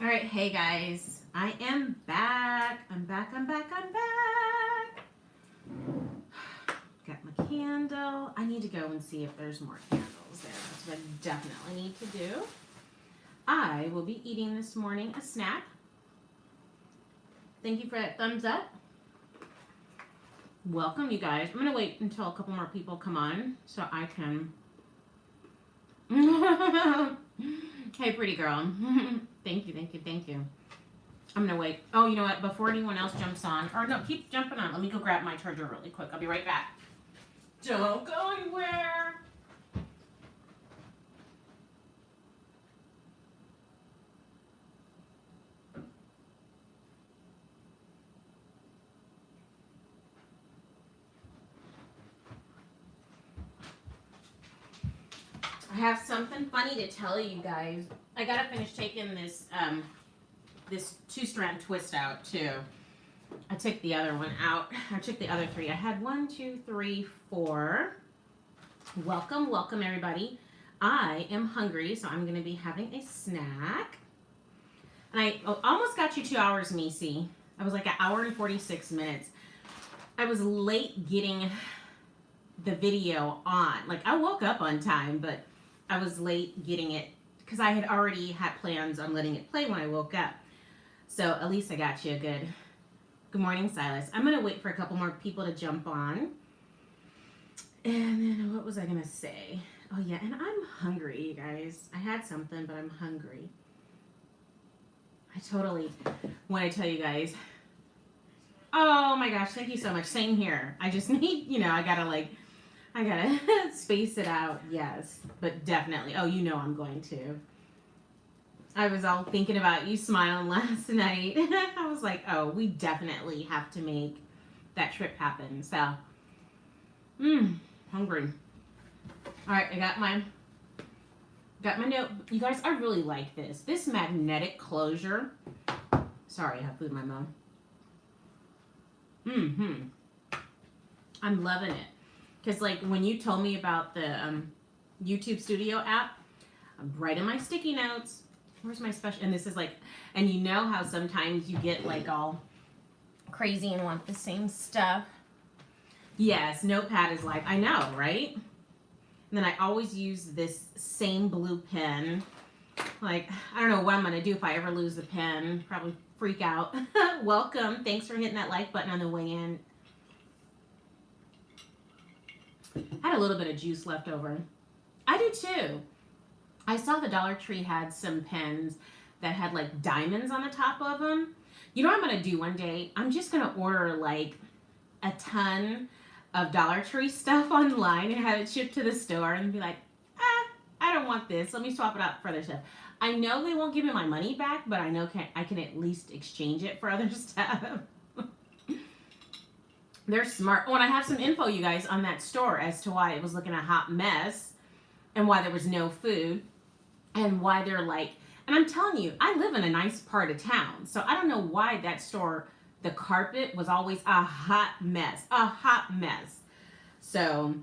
All right, hey guys, I am back. I'm back. Got my candle. I need to go and see if there's more candles there. That's what I definitely need to do. I will be eating this morning a snack. Thank you for that thumbs up. Welcome, you guys. I'm going to wait until a couple more people come on so I can. Hey, pretty girl. Thank you. I'm gonna wait. Oh, you know what? Before anyone else jumps on, or no, keep jumping on. Let me go grab my charger really quick. I'll be right back. Don't go anywhere. I have something funny to tell you guys. I gotta finish taking this 2-strand twist out too. I took the other one out. I took the other 3. I had 1, 2, 3, 4. Welcome everybody. I am hungry, so I'm gonna be having a snack. And I almost got you 2 hours, Misi. I was like an hour and 46 minutes. I was late getting the video on. Like, I woke up on time, but I was late getting it because I had already had plans on letting it play when I woke up. So at least I got you a good morning, Silas. I'm going to wait for a couple more people to jump on. And then what was I going to say? Oh, yeah, and I'm hungry, you guys. I had something, but I'm hungry. I totally want to tell you guys. Oh, my gosh, thank you so much. Same here. I just need, I got to space it out. Yes, but definitely. Oh, I'm going to. I was all thinking about you smiling last night. I was like, oh, we definitely have to make that trip happen. So, hungry. All right, I got my note. You guys, I really like this. This magnetic closure. Sorry, I have food in my mouth. I'm loving it. Because, like, when you told me about the YouTube Studio app, I'm writing my sticky notes. Where's my special? And this is like, and you know how sometimes you get like all crazy and want the same stuff. Yes, Notepad is like, I know, right? And then I always use this same blue pen. Like, I don't know what I'm going to do if I ever lose the pen. Probably freak out. Welcome. Thanks for hitting that like button on the way in. I had a little bit of juice left over. I do too. I saw the Dollar Tree had some pens that had like diamonds on the top of them. You know what I'm going to do one day? I'm just going to order like a ton of Dollar Tree stuff online and have it shipped to the store and be like, I don't want this. Let me swap it out for other stuff. I know they won't give me my money back, but I know I can at least exchange it for other stuff. They're smart. Oh, and I have some info, you guys, on that store as to why it was looking a hot mess and why there was no food. And why they're like, and I'm telling you, I live in a nice part of town. So I don't know why that store, the carpet was always a hot mess. So,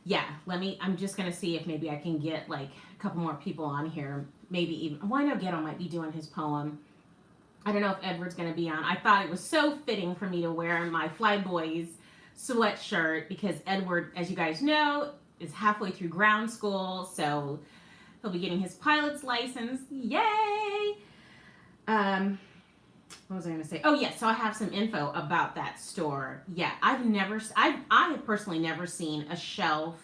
yeah, I'm just going to see if maybe I can get like a couple more people on here. Maybe even, I know Ghetto might be doing his poem. I don't know if Edward's going to be on. I thought it was so fitting for me to wear my Flyboys sweatshirt because Edward, as you guys know, is halfway through ground school. So he'll be getting his pilot's license. Yay! What was I going to say? Oh, yeah. So I have some info about that store. Yeah, I have personally never seen a shelf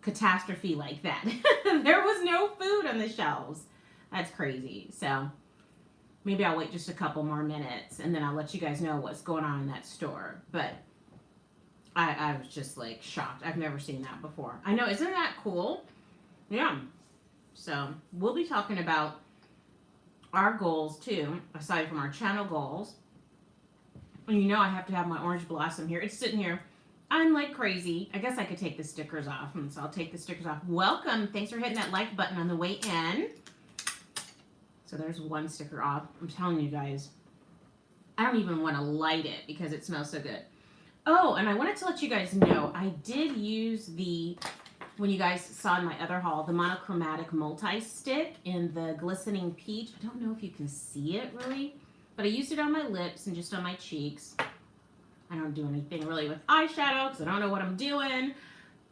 catastrophe like that. There was no food on the shelves. That's crazy. So maybe I'll wait just a couple more minutes and then I'll let you guys know what's going on in that store. But I was just like shocked. I've never seen that before. I know. Isn't that cool? Yeah. So we'll be talking about our goals too, aside from our channel goals. And I have to have my orange blossom here. It's sitting here. I'm like crazy. I guess I could take the stickers off. And so I'll take the stickers off. Welcome. Thanks for hitting that like button on the way in. So there's one sticker off. I'm telling you guys, I don't even want to light it because it smells so good. Oh, and I wanted to let you guys know, I did use the when you guys saw in my other haul, the monochromatic multi-stick in the glistening peach. I don't know if you can see it really, but I used it on my lips and just on my cheeks. I don't do anything really with eyeshadow because I don't know what I'm doing,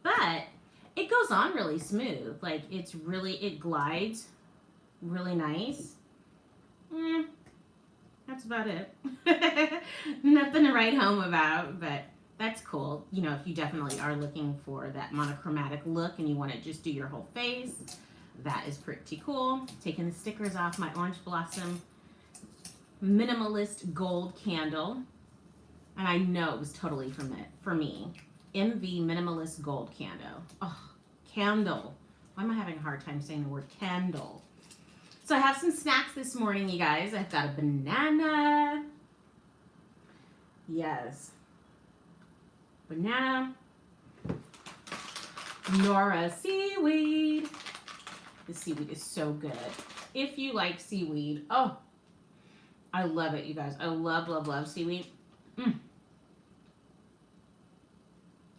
but it goes on really smooth. Like it glides really nice. That's about it. Nothing to write home about, but that's cool. You know, if you definitely are looking for that monochromatic look and you want to just do your whole face, that is pretty cool. Taking the stickers off my Orange Blossom Minimalist Gold Candle. And I know it was totally for me. MV Minimalist Gold Candle. Oh, candle. Why am I having a hard time saying the word candle? So I have some snacks this morning, you guys. I've got a banana. Yes. Banana. Nora seaweed. The seaweed is so good. If you like seaweed, oh, I love it, you guys. I love, love, love seaweed.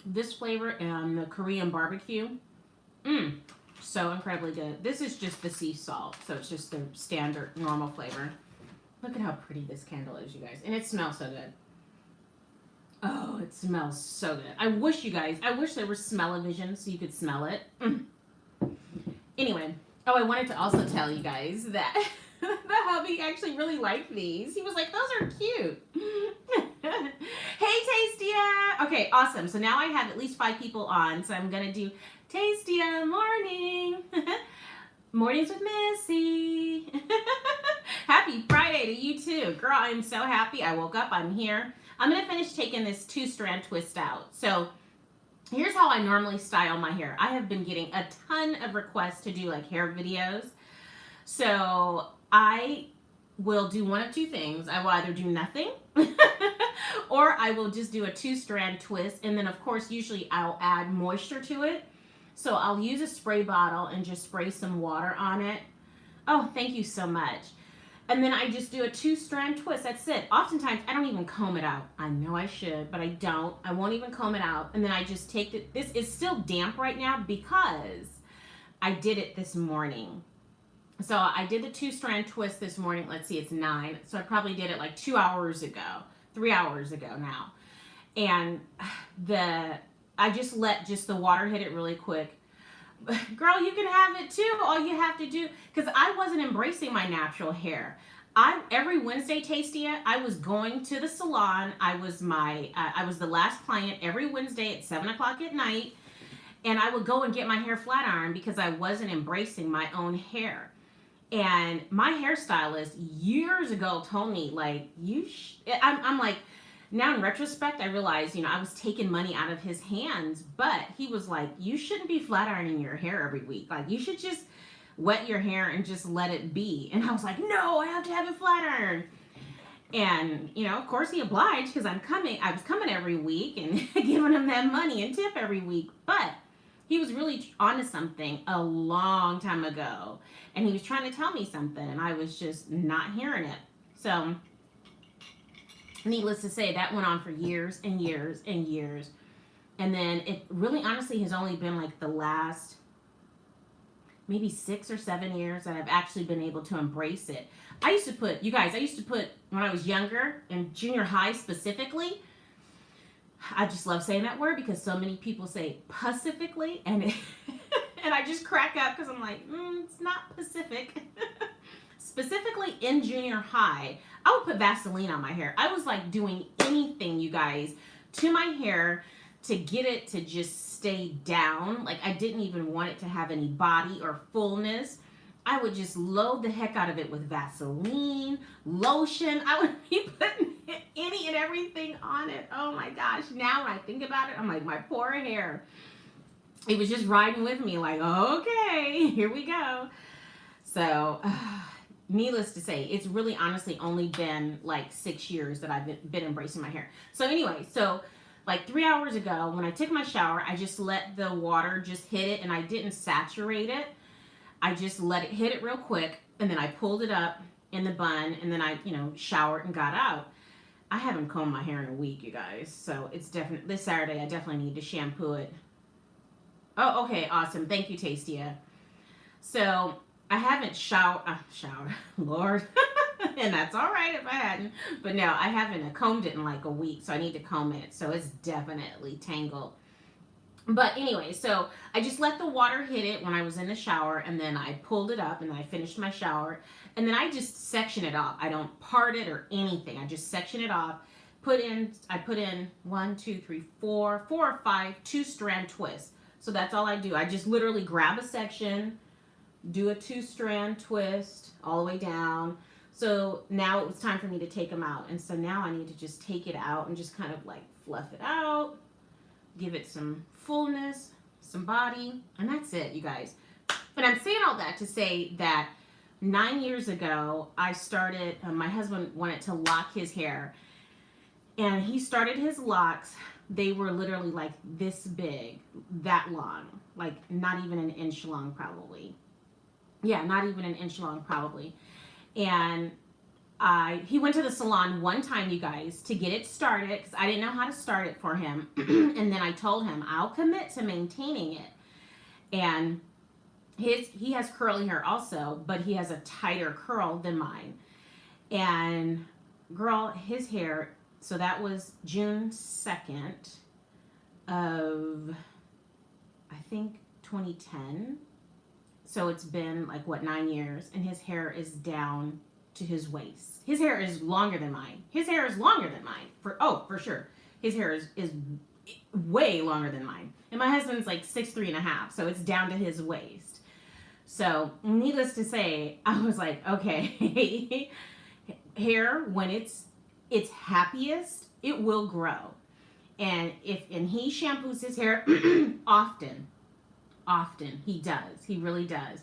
This flavor and the Korean barbecue, so incredibly good. This is just the sea salt, so it's just the standard normal flavor. Look at how pretty this candle is, you guys, and it smells so good. Oh, it smells so good. I wish there was smell-o-vision so you could smell it. Anyway, oh, I wanted to also tell you guys that the hubby actually really liked these. He was like, those are cute. Hey, Tastia. Okay, awesome. So now I have at least 5 people on, so I'm going to do Tastia morning. Mornings with Missy. Happy Friday to you too. Girl, I'm so happy. I woke up. I'm here. I'm going to finish taking this 2-strand twist out. So here's how I normally style my hair. I have been getting a ton of requests to do like hair videos. So I will do one of two things. I will either do nothing or I will just do a 2-strand twist. And then of course, usually I'll add moisture to it. So I'll use a spray bottle and just spray some water on it. Oh, thank you so much. And then I just do a 2-strand twist. That's it. Oftentimes, I don't even comb it out. I know I should, but I don't. I won't even comb it out. And then I just take it. This is still damp right now because I did it this morning. So I did the 2-strand twist this morning. Let's see, it's 9. So I probably did it like 2 hours ago, 3 hours ago now. And I just let the water hit it really quick. Girl, you can have it too. All you have to do, because I wasn't embracing my natural hair. Every Wednesday, Tastia, I was going to the salon. I was the last client every Wednesday at 7 o'clock at night. And I would go and get my hair flat ironed because I wasn't embracing my own hair. And my hairstylist years ago told me, like, I'm like, now in retrospect, I realized, I was taking money out of his hands, but he was like, you shouldn't be flat ironing your hair every week. Like, you should just wet your hair and just let it be. And I was like, no, I have to have it flat ironed. And, of course he obliged because I was coming every week and giving him that money and tip every week. But he was really onto something a long time ago. And he was trying to tell me something and I was just not hearing it. So needless to say, that went on for years and years and years. And then it really honestly has only been like the last maybe 6 or 7 years that I've actually been able to embrace it. I used to put when I was younger, in junior high specifically, I just love saying that word because so many people say pacifically, and and I just crack up because I'm like, it's not Pacific. Specifically in junior high, I would put Vaseline on my hair. I was like doing anything, you guys, to my hair to get it to just stay down. Like I didn't even want it to have any body or fullness. I would just load the heck out of it with Vaseline, lotion. I would be putting any and everything on it. Oh my gosh. Now when I think about it, I'm like, my poor hair. It was just riding with me like, okay, here we go. So needless to say, it's really honestly only been like 6 years that I've been embracing my hair. So anyway, like 3 hours ago when I took my shower, I just let the water just hit it and I didn't saturate it. I just let it hit it real quick and then I pulled it up in the bun and then I, showered and got out. I haven't combed my hair in a week, you guys. So it's definitely, this Saturday I definitely need to shampoo it. Oh, okay, awesome. Thank you, Tastia. So I haven't showered, Lord, and that's all right if I hadn't. But no, I haven't combed it in like a week, so I need to comb it. So it's definitely tangled. But anyway, so I just let the water hit it when I was in the shower, and then I pulled it up and I finished my shower, and then I just section it off. I don't part it or anything. I just section it off. I put in one, two, three, four or five 2-strand twists. So that's all I do. I just literally grab a section, do a 2-strand twist all the way down. So now it was time for me to take them out, and so now I need to just take it out and just kind of like fluff it out, give it some fullness, some body, and that's it, you guys. But I'm saying all that to say that 9 years ago, I started, my husband wanted to lock his hair, and he started his locks. They were literally like this big, that long, like not even an inch long, probably. Yeah, not even an inch long, probably. And he went to the salon one time, you guys, to get it started because I didn't know how to start it for him. And then I told him I'll commit to maintaining it. And he has curly hair also, but he has a tighter curl than mine. And girl, his hair. So that was June 2nd of, I think, 2010. So it's been like what, 9 years, and his hair is down to his waist. His hair is longer than mine. His hair is longer than mine. For sure. His hair is way longer than mine. And my husband's like 6'3.5", so it's down to his waist. So needless to say, I was like, okay, hair when it's happiest, it will grow. And he shampoos his hair often. He does. He really does.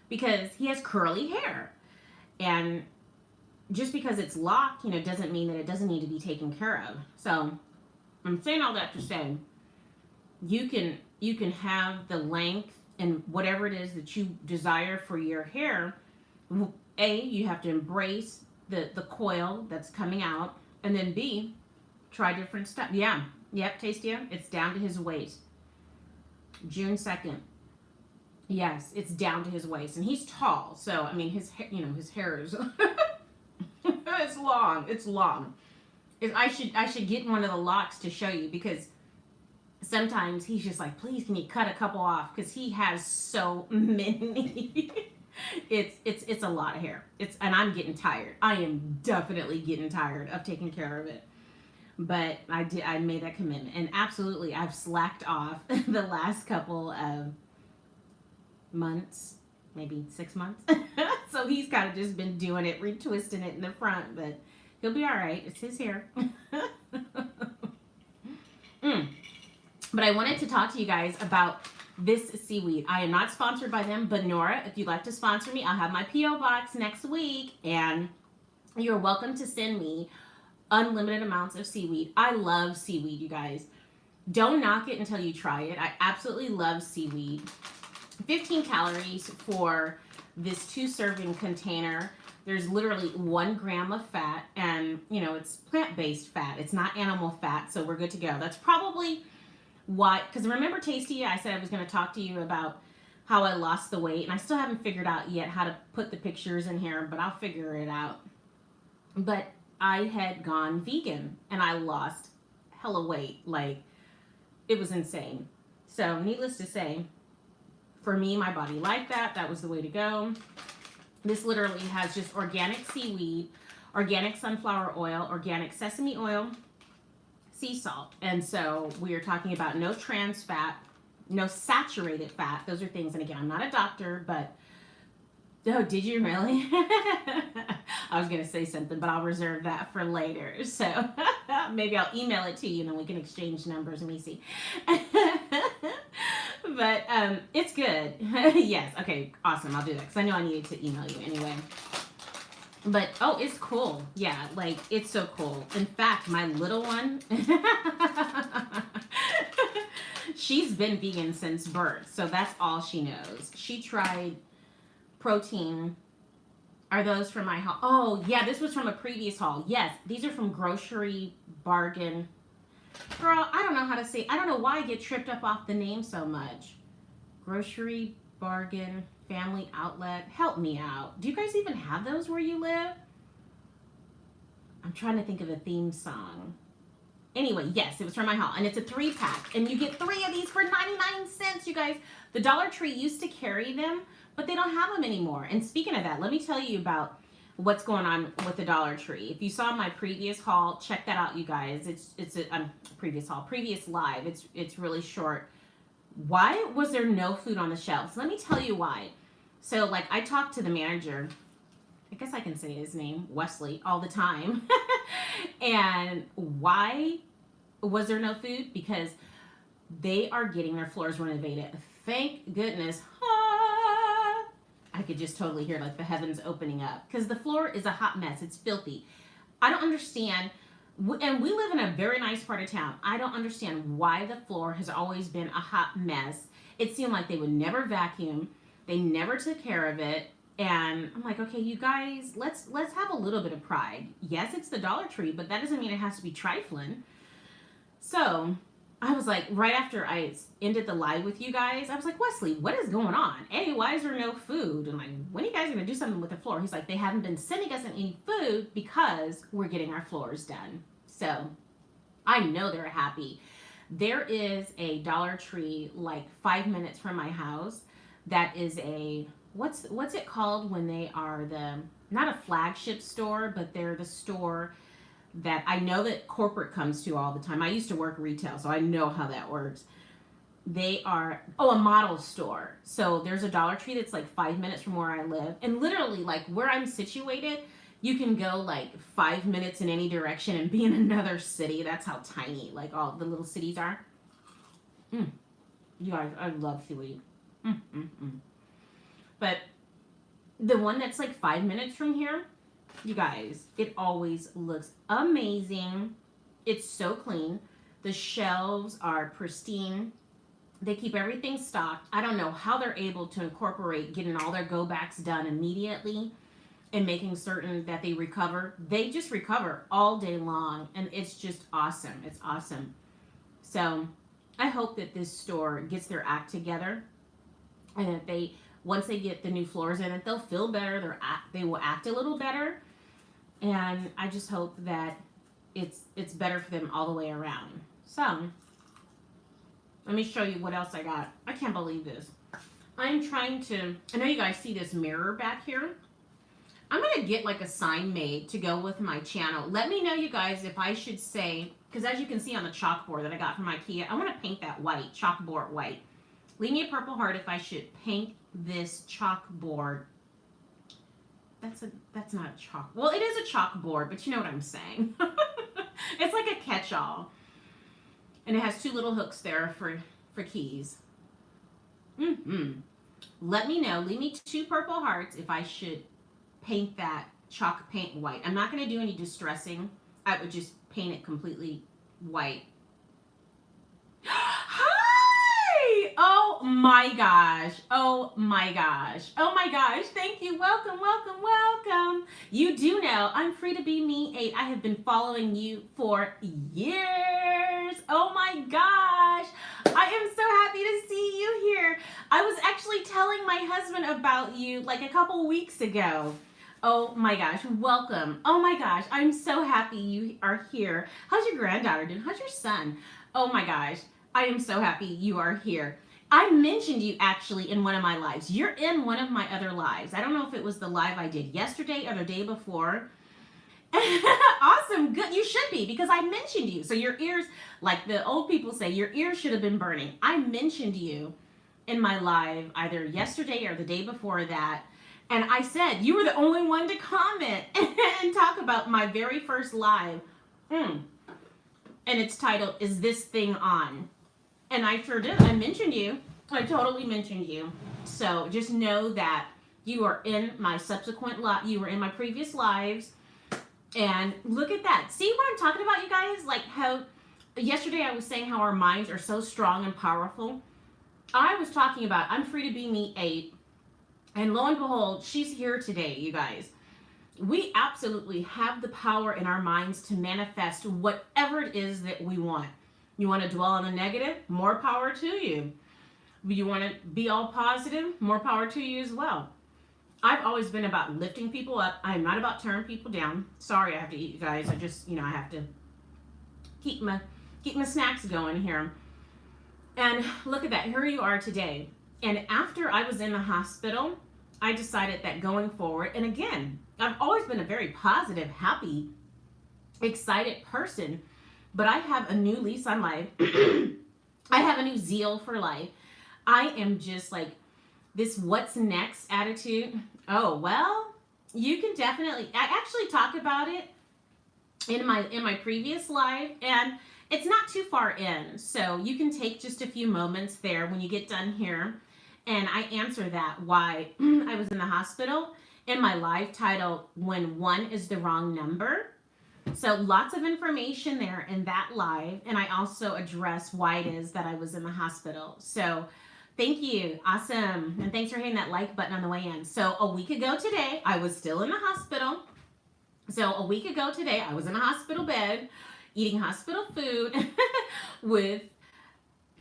Because he has curly hair. And just because it's locked, doesn't mean that it doesn't need to be taken care of. So I'm saying all that to say you can have the length and whatever it is that you desire for your hair. A, you have to embrace the coil that's coming out, and then B, try different stuff. Yeah. Yep, Tastia. It's down to his waist. June 2nd. Yes, it's down to his waist, and he's tall. So I mean, his hair is it's long. It's long. I should get one of the locks to show you, because sometimes he's just like, please, can you cut a couple off? Because he has so many. It's a lot of hair. And I'm getting tired. I am definitely getting tired of taking care of it. But I made that commitment, and absolutely I've slacked off the last couple of months, maybe 6 months. So he's kind of just been doing it, retwisting it in the front, but he'll be all right. It's his hair. But I wanted to talk to you guys about this seaweed. I am not sponsored by them, but Nora, if you'd like to sponsor me, I'll have my P.O. box next week, and you're welcome to send me unlimited amounts of seaweed. I love seaweed, you guys. Don't knock it until you try it. I absolutely love seaweed. 15 calories for this 2-serving container. There's literally 1 gram of fat, and it's plant-based fat. It's not animal fat, so we're good to go. That's probably why, because remember, Tasty, I said I was going to talk to you about how I lost the weight, and I still haven't figured out yet how to put the pictures in here, but I'll figure it out. But I had gone vegan, and I lost hella weight. Like, it was insane. So needless to say, for me, my body liked that. That was the way to go. This literally has just organic seaweed, organic sunflower oil, organic sesame oil, sea salt. And so we are talking about no trans fat, no saturated fat. Those are things, and again, I'm not a doctor, but oh, did you really? I was going to say something, but I'll reserve that for later. So maybe I'll email it to you, and then we can exchange numbers. Let me see. But it's good. Yes. Okay. Awesome. I'll do that because I know I needed to email you anyway. But, oh, it's cool. Yeah, like, it's so cool. In fact, my little one, she's been vegan since birth, so that's all she knows. She tried protein. Are those from my haul? Oh, yeah, this was from a previous haul. Yes, these are from Grocery Bargain. Girl, I don't know how to say. I don't know why I get tripped up off the name so much. Grocery, bargain, family outlet. Help me out. Do you guys even have those where you live? I'm trying to think of a theme song. Anyway, yes, it was from my haul. And it's a 3-pack. And you get 3 of these for 99 cents, you guys. The Dollar Tree used to carry them, but they don't have them anymore. And speaking of that, let me tell you about what's going on with the Dollar Tree. If you saw my previous haul, check that out, you guys. It's a previous live. It's really short. Why was there no food on the shelves? Let me tell you why. So, like, I talked to the manager. I guess I can say his name, Wesley, all the time. And why was there no food? Because they are getting their floors renovated. Thank goodness. I could just totally hear like the heavens opening up, because the floor is a hot mess. It's filthy. I don't understand. And we live in a very nice part of town. I don't understand why the floor has always been a hot mess. It seemed like they would never vacuum. They never took care of it. And I'm like, okay, you guys, let's have a little bit of pride. Yes, it's the Dollar Tree, but that doesn't mean it has to be trifling. So I was like, right after I ended the live with you guys, I was like, Wesley, what is going on? Hey, why is there no food? And like, when are you guys going to do something with the floor? He's like, they haven't been sending us any food because we're getting our floors done. So I know they're happy. There is a Dollar Tree like 5 minutes from my house that is a, what's it called when they are not a flagship store, but they're the store that I know that corporate comes to all the time. I used to work retail, so I know how that works. They are, a model store. So there's a Dollar Tree that's like 5 minutes from where I live. And literally, like where I'm situated, you can go like 5 minutes in any direction and be in another city. That's how tiny like all the little cities are. You guys, I love Philly. But the one that's like 5 minutes from here, you guys, it always looks amazing. It's so clean. The shelves are pristine. They keep everything stocked. I don't know how they're able to incorporate getting all their go backs done immediately and making certain that they recover. They just recover all day long, and it's just awesome. It's awesome. So I hope that this store gets their act together, and that they, once they get the new floors in it, they'll feel better. They will act a little better. And I just hope that it's better for them all the way around. So let me show you what else I got. I can't believe this. I'm trying to, I know you guys see this mirror back here. I'm going to get like a sign made to go with my channel. Let me know, you guys, if I should say, because as you can see on the chalkboard that I got from IKEA, I want to paint that white, chalkboard white. Leave me a purple heart if I should paint this chalkboard. That's not a chalk. Well, it is a chalkboard, but you know what I'm saying. It's like a catch-all. And it has 2 little hooks there for keys. Let me know. Leave me 2 purple hearts if I should paint that chalk paint white. I'm not going to do any distressing. I would just paint it completely white. Oh my gosh. Oh my gosh. Oh my gosh. Thank you. Welcome, welcome, welcome. You do know I'm Free to Be Me 8. I have been following you for years. Oh my gosh. I am so happy to see you here. I was actually telling my husband about you like a couple weeks ago. Oh my gosh. Welcome. Oh my gosh. I'm so happy you are here. How's your granddaughter doing? How's your son? Oh my gosh. I am so happy you are here. I mentioned you actually in one of my lives. You're in one of my other lives. I don't know if it was the live I did yesterday or the day before. Awesome. Good. You should be, because I mentioned you. So your ears, like the old people say, your ears should have been burning. I mentioned you in my live either yesterday or the day before that. And I said, you were the only one to comment and talk about my very first live. And it's titled, Is This Thing On? And I sure did. I mentioned you. I totally mentioned you. So just know that you are in my subsequent live. You were in my previous lives. And look at that. See what I'm talking about, you guys? Like how yesterday I was saying how our minds are so strong and powerful. I was talking about I'm Free to Be Me 8. And lo and behold, she's here today, you guys. We absolutely have the power in our minds to manifest whatever it is that we want. You want to dwell on the negative? More power to you. You want to be all positive, more power to you as well. I've always been about lifting people up. I'm not about tearing people down. Sorry, I have to eat, you guys. I just, I have to keep my snacks going here. And look at that. Here you are today. And after I was in the hospital, I decided that going forward, and again, I've always been a very positive, happy, excited person, but I have a new lease on life. I have a new zeal for life. I am just like this what's next attitude. Oh, well, you can definitely, I actually talk about it in my previous live, and it's not too far in. So you can take just a few moments there when you get done here, and I answer that why I was in the hospital in my live title, When One is the Wrong Number. So lots of information there in that live, and I also address why it is that I was in the hospital. So thank you. Awesome. And thanks for hitting that like button on the way in. So a week ago today, I was still in the hospital. So a week ago today, I was in a hospital bed, eating hospital food with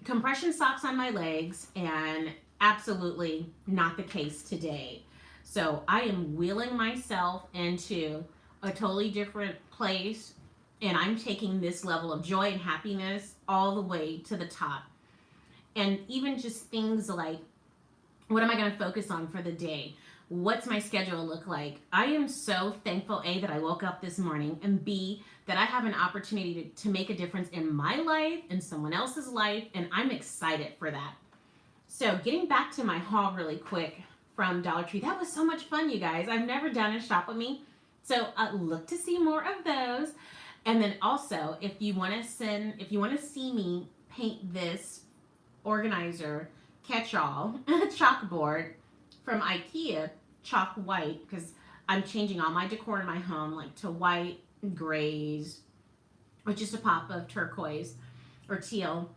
compression socks on my legs, and absolutely not the case today. So I am wheeling myself into a totally different place, and I'm taking this level of joy and happiness all the way to the top. And even just things like, what am I going to focus on for the day? What's my schedule look like? I am so thankful, A, that I woke up this morning, and B, that I have an opportunity to make a difference in my life and someone else's life, and I'm excited for that. So getting back to my haul really quick from Dollar Tree, that was so much fun, you guys. I've never done a shop with me, so look to see more of those. And then also, if you want to see me paint this organizer catch-all chalkboard from IKEA, chalk white, because I'm changing all my decor in my home like to white, grays, with just a pop of turquoise or teal.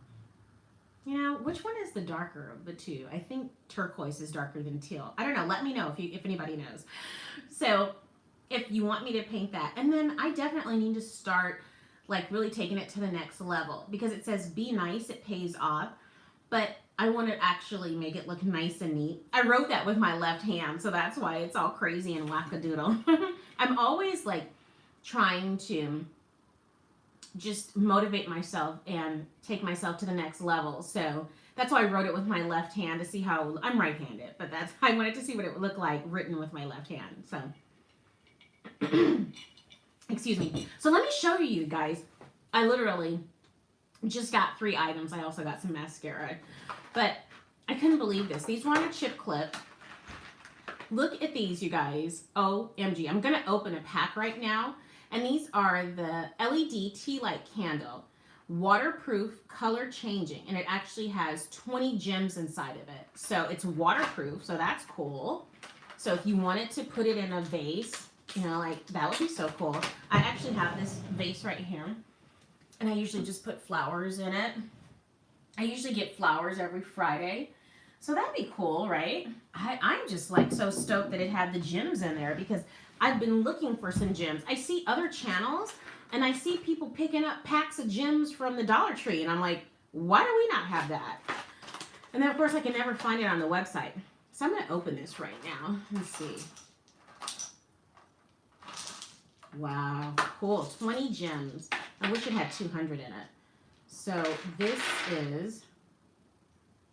Which one is the darker of the two? I think turquoise is darker than teal. I don't know. Let me know if anybody knows. So if you want me to paint that. And then I definitely need to start like really taking it to the next level, because it says be nice, it pays off. But I want to actually make it look nice and neat. I wrote that with my left hand, so that's why it's all crazy and wackadoodle. I'm always like trying to just motivate myself and take myself to the next level. So that's why I wrote it with my left hand, to see how I'm right-handed, but I wanted to see what it would look like written with my left hand. So excuse me. So let me show you guys. I literally just got 3 items. I also got some mascara, but I couldn't believe this. These were on a chip clip. Look at these, you guys. OMG. I'm going to open a pack right now. And these are the LED tea light candle. Waterproof, color changing. And it actually has 20 gems inside of it. So it's waterproof. So that's cool. So if you wanted to put it in a vase, like that would be so cool. I actually have this vase right here. And I usually just put flowers in it. I usually get flowers every Friday. So that'd be cool, right? I'm just like so stoked that it had the gems in there, because I've been looking for some gems. I see other channels and I see people picking up packs of gems from the Dollar Tree. And I'm like, why do we not have that? And then of course I can never find it on the website. So I'm going to open this right now. Let's see. Wow, cool. 20 gems. I wish it had 200 in it. So this is,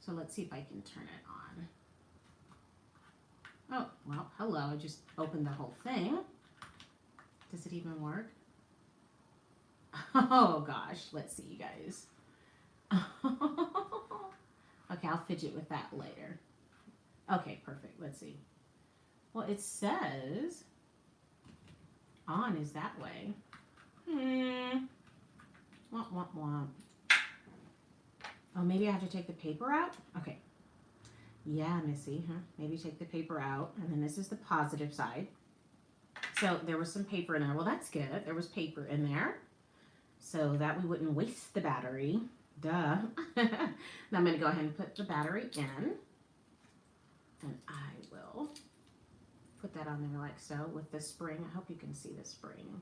so let's see if I can turn it on. Oh, well, hello. I just opened the whole thing. Does it even work? Oh gosh, let's see, you guys. Okay, I'll fidget with that later. Okay, perfect. Let's see. Well, it says on is that way. Womp, womp, womp. Oh, maybe I have to take the paper out? Okay. Yeah, Missy, huh? Maybe take the paper out. And then this is the positive side. So there was some paper in there. Well, that's good. There was paper in there, so that we wouldn't waste the battery. Duh. Now I'm going to go ahead and put the battery in. And I will put that on there like so with the spring. I hope you can see the spring.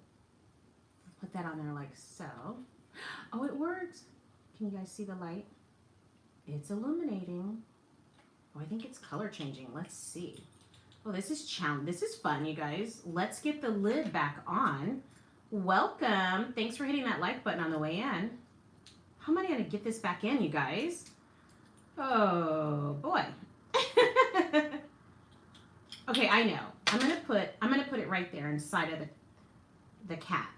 Put that on there like so. Oh, it works. Can you guys see the light? It's illuminating. Oh, I think it's color changing. Let's see. Oh, this is This is fun, you guys. Let's get the lid back on. Welcome. Thanks for hitting that like button on the way in. How am I going to get this back in, you guys? Oh, boy. Okay, I know. I'm gonna put it right there inside of the cat.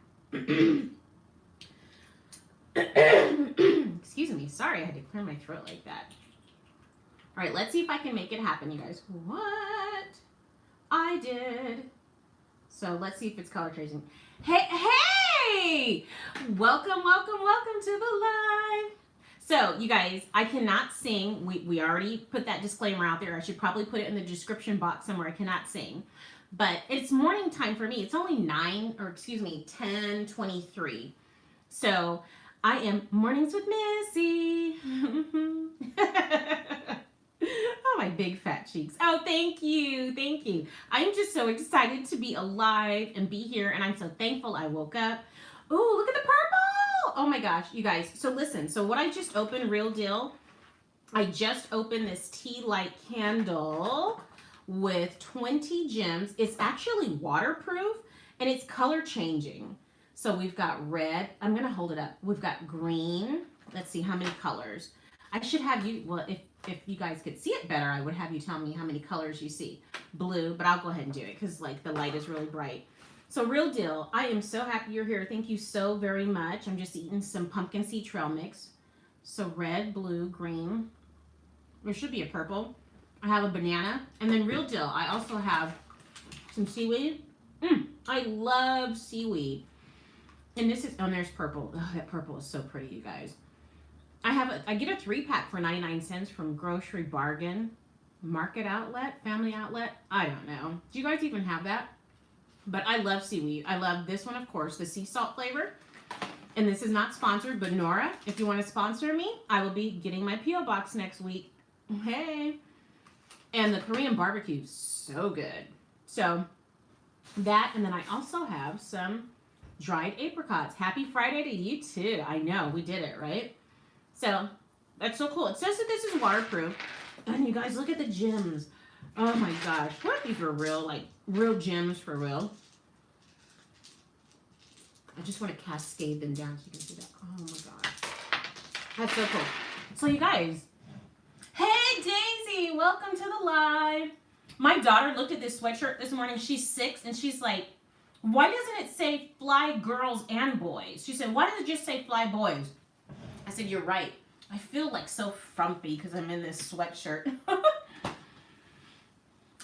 Excuse me. Sorry, I had to clear my throat like that. All right, let's see if I can make it happen, you guys. What? I did. So let's see if it's color tracing. Hey! Welcome, welcome, welcome to the live. So, you guys, I cannot sing. We already put that disclaimer out there. I should probably put it in the description box somewhere. I cannot sing. But it's morning time for me. It's only 10:23. So, I am Mornings with Missy. Oh, my big fat cheeks. Oh, thank you. Thank you. I'm just so excited to be alive and be here. And I'm so thankful I woke up. Oh, look at the purple. Oh my gosh, you guys. So listen, so what I just opened, real deal, I just opened this tea light candle with 20 gems. It's actually waterproof and it's color changing. So we've got red. I'm going to hold it up. We've got green. Let's see how many colors. I should have you, well, if you guys could see it better, I would have you tell me how many colors you see. Blue, but I'll go ahead and do it because like the light is really bright. So real deal, I am so happy you're here. Thank you so very much. I'm just eating some pumpkin seed trail mix. So red, blue, green. There should be a purple. I have a banana. And then real deal, I also have some seaweed. I love seaweed. And this is, oh, there's purple. Oh, that purple is so pretty, you guys. I get a 3-pack for 99 cents from Grocery Bargain, Market Outlet, Family Outlet. I don't know. Do you guys even have that? But I love seaweed. I love this one, of course, the sea salt flavor. And this is not sponsored, but Nora, if you want to sponsor me, I will be getting my P.O. box next week. Hey. And the Korean barbecue, so good. So that, and then I also have some dried apricots. Happy Friday to you too. I know, we did it, right? So that's so cool. It says that this is waterproof. And you guys, look at the gems. Oh my gosh. What if these were real, like, real gems for real? I just want to cascade them down so you can see that. Oh my gosh. That's so cool. So you guys. Hey, Daisy. Welcome to the live. My daughter looked at this sweatshirt this morning. She's 6, and she's like, why doesn't it say fly girls and boys? She said, why does it just say fly boys? I said, you're right. I feel like so frumpy because I'm in this sweatshirt.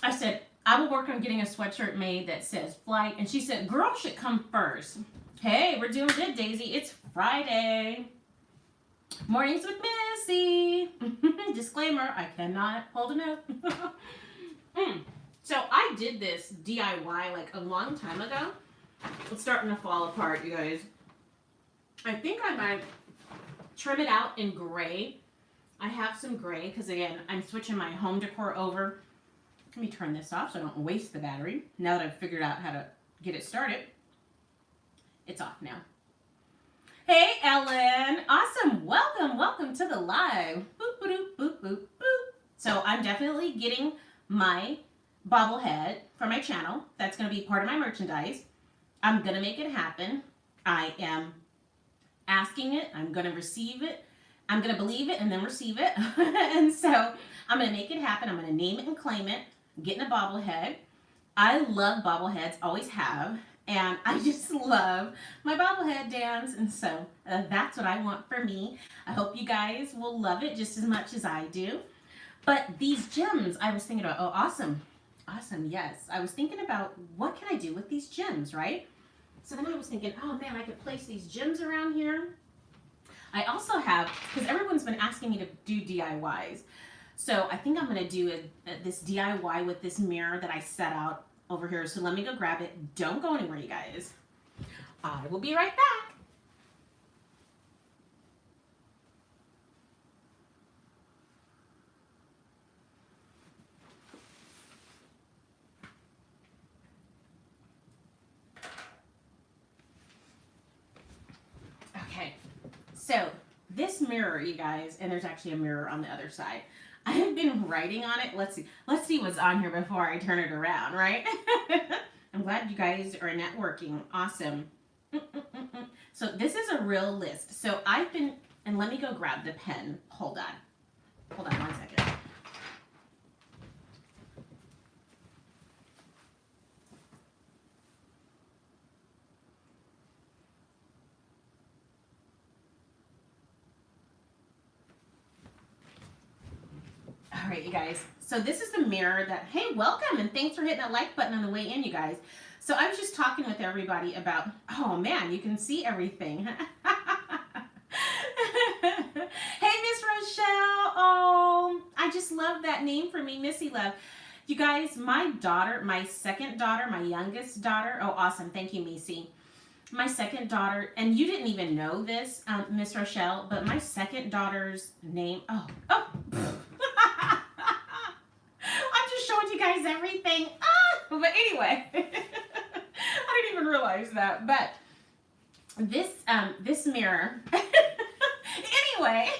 I said, I will work on getting a sweatshirt made that says flight. And she said, girls should come first. Hey, we're doing good, Daisy. It's Friday. Mornings with Missy. Disclaimer, I cannot hold a note. So I did this DIY like a long time ago. It's starting to fall apart, you guys. I think I might trim it out in gray. I have some gray because, again, I'm switching my home decor over. Let me turn this off so I don't waste the battery. Now that I've figured out how to get it started. It's off now. Hey, Ellen. Awesome. Welcome. Welcome to the live. Boop, boop, boop, boop, boop. So I'm definitely getting my bobblehead for my channel. That's going to be part of my merchandise. I'm going to make it happen. I am asking it. I'm going to receive it. I'm going to believe it and then receive it. And so I'm going to make it happen. I'm going to name it and claim it. Getting a bobblehead. I love bobbleheads, always have, and I just love my bobblehead dance, and so that's what I want for me. I hope you guys will love it just as much as I do. But these gems, I was thinking about, oh, awesome, yes. I was thinking about what can I do with these gems, right? So then I was thinking, oh man, I could place these gems around here. I also have, because everyone's been asking me to do DIYs. So I think I'm going to do this DIY with this mirror that I set out over here. So let me go grab it. Don't go anywhere, you guys. I will be right back. Okay. So this mirror, you guys, and there's actually a mirror on the other side. I have been writing on it. Let's see what's on here before I turn it around, right? I'm glad you guys are networking. Awesome. So this is a real list. So I've been, and let me go grab the pen. Hold on. Hold on 1 second. All right, you guys. So this is the mirror that, hey, welcome, and thanks for hitting that like button on the way in, you guys. So I was just talking with everybody about, oh man, you can see everything. Hey, Miss Rochelle. Oh, I just love that name for me, Missy Love. You guys, my daughter, my second daughter, my youngest daughter. Oh, awesome. Thank you, Missy. My second daughter, and you didn't even know this, Miss Rochelle, but my second daughter's name. Oh. I'm just showing you guys everything. But anyway, I didn't even realize that. But this mirror. Anyway,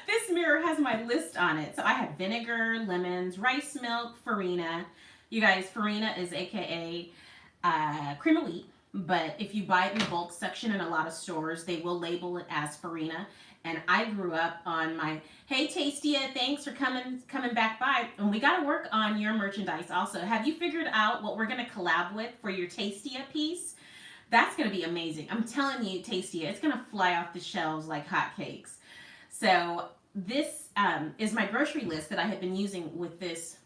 this mirror has my list on it. So I have vinegar, lemons, rice milk, farina. You guys, farina is AKA cream of wheat. But if you buy it in the bulk section in a lot of stores, they will label it as farina. And I grew up on my, hey Tastia, thanks for coming back by. And we got to work on your merchandise also. Have you figured out what we're going to collab with for your Tastia piece? That's going to be amazing. I'm telling you, Tastia, it's going to fly off the shelves like hotcakes. So this is my grocery list that I have been using with this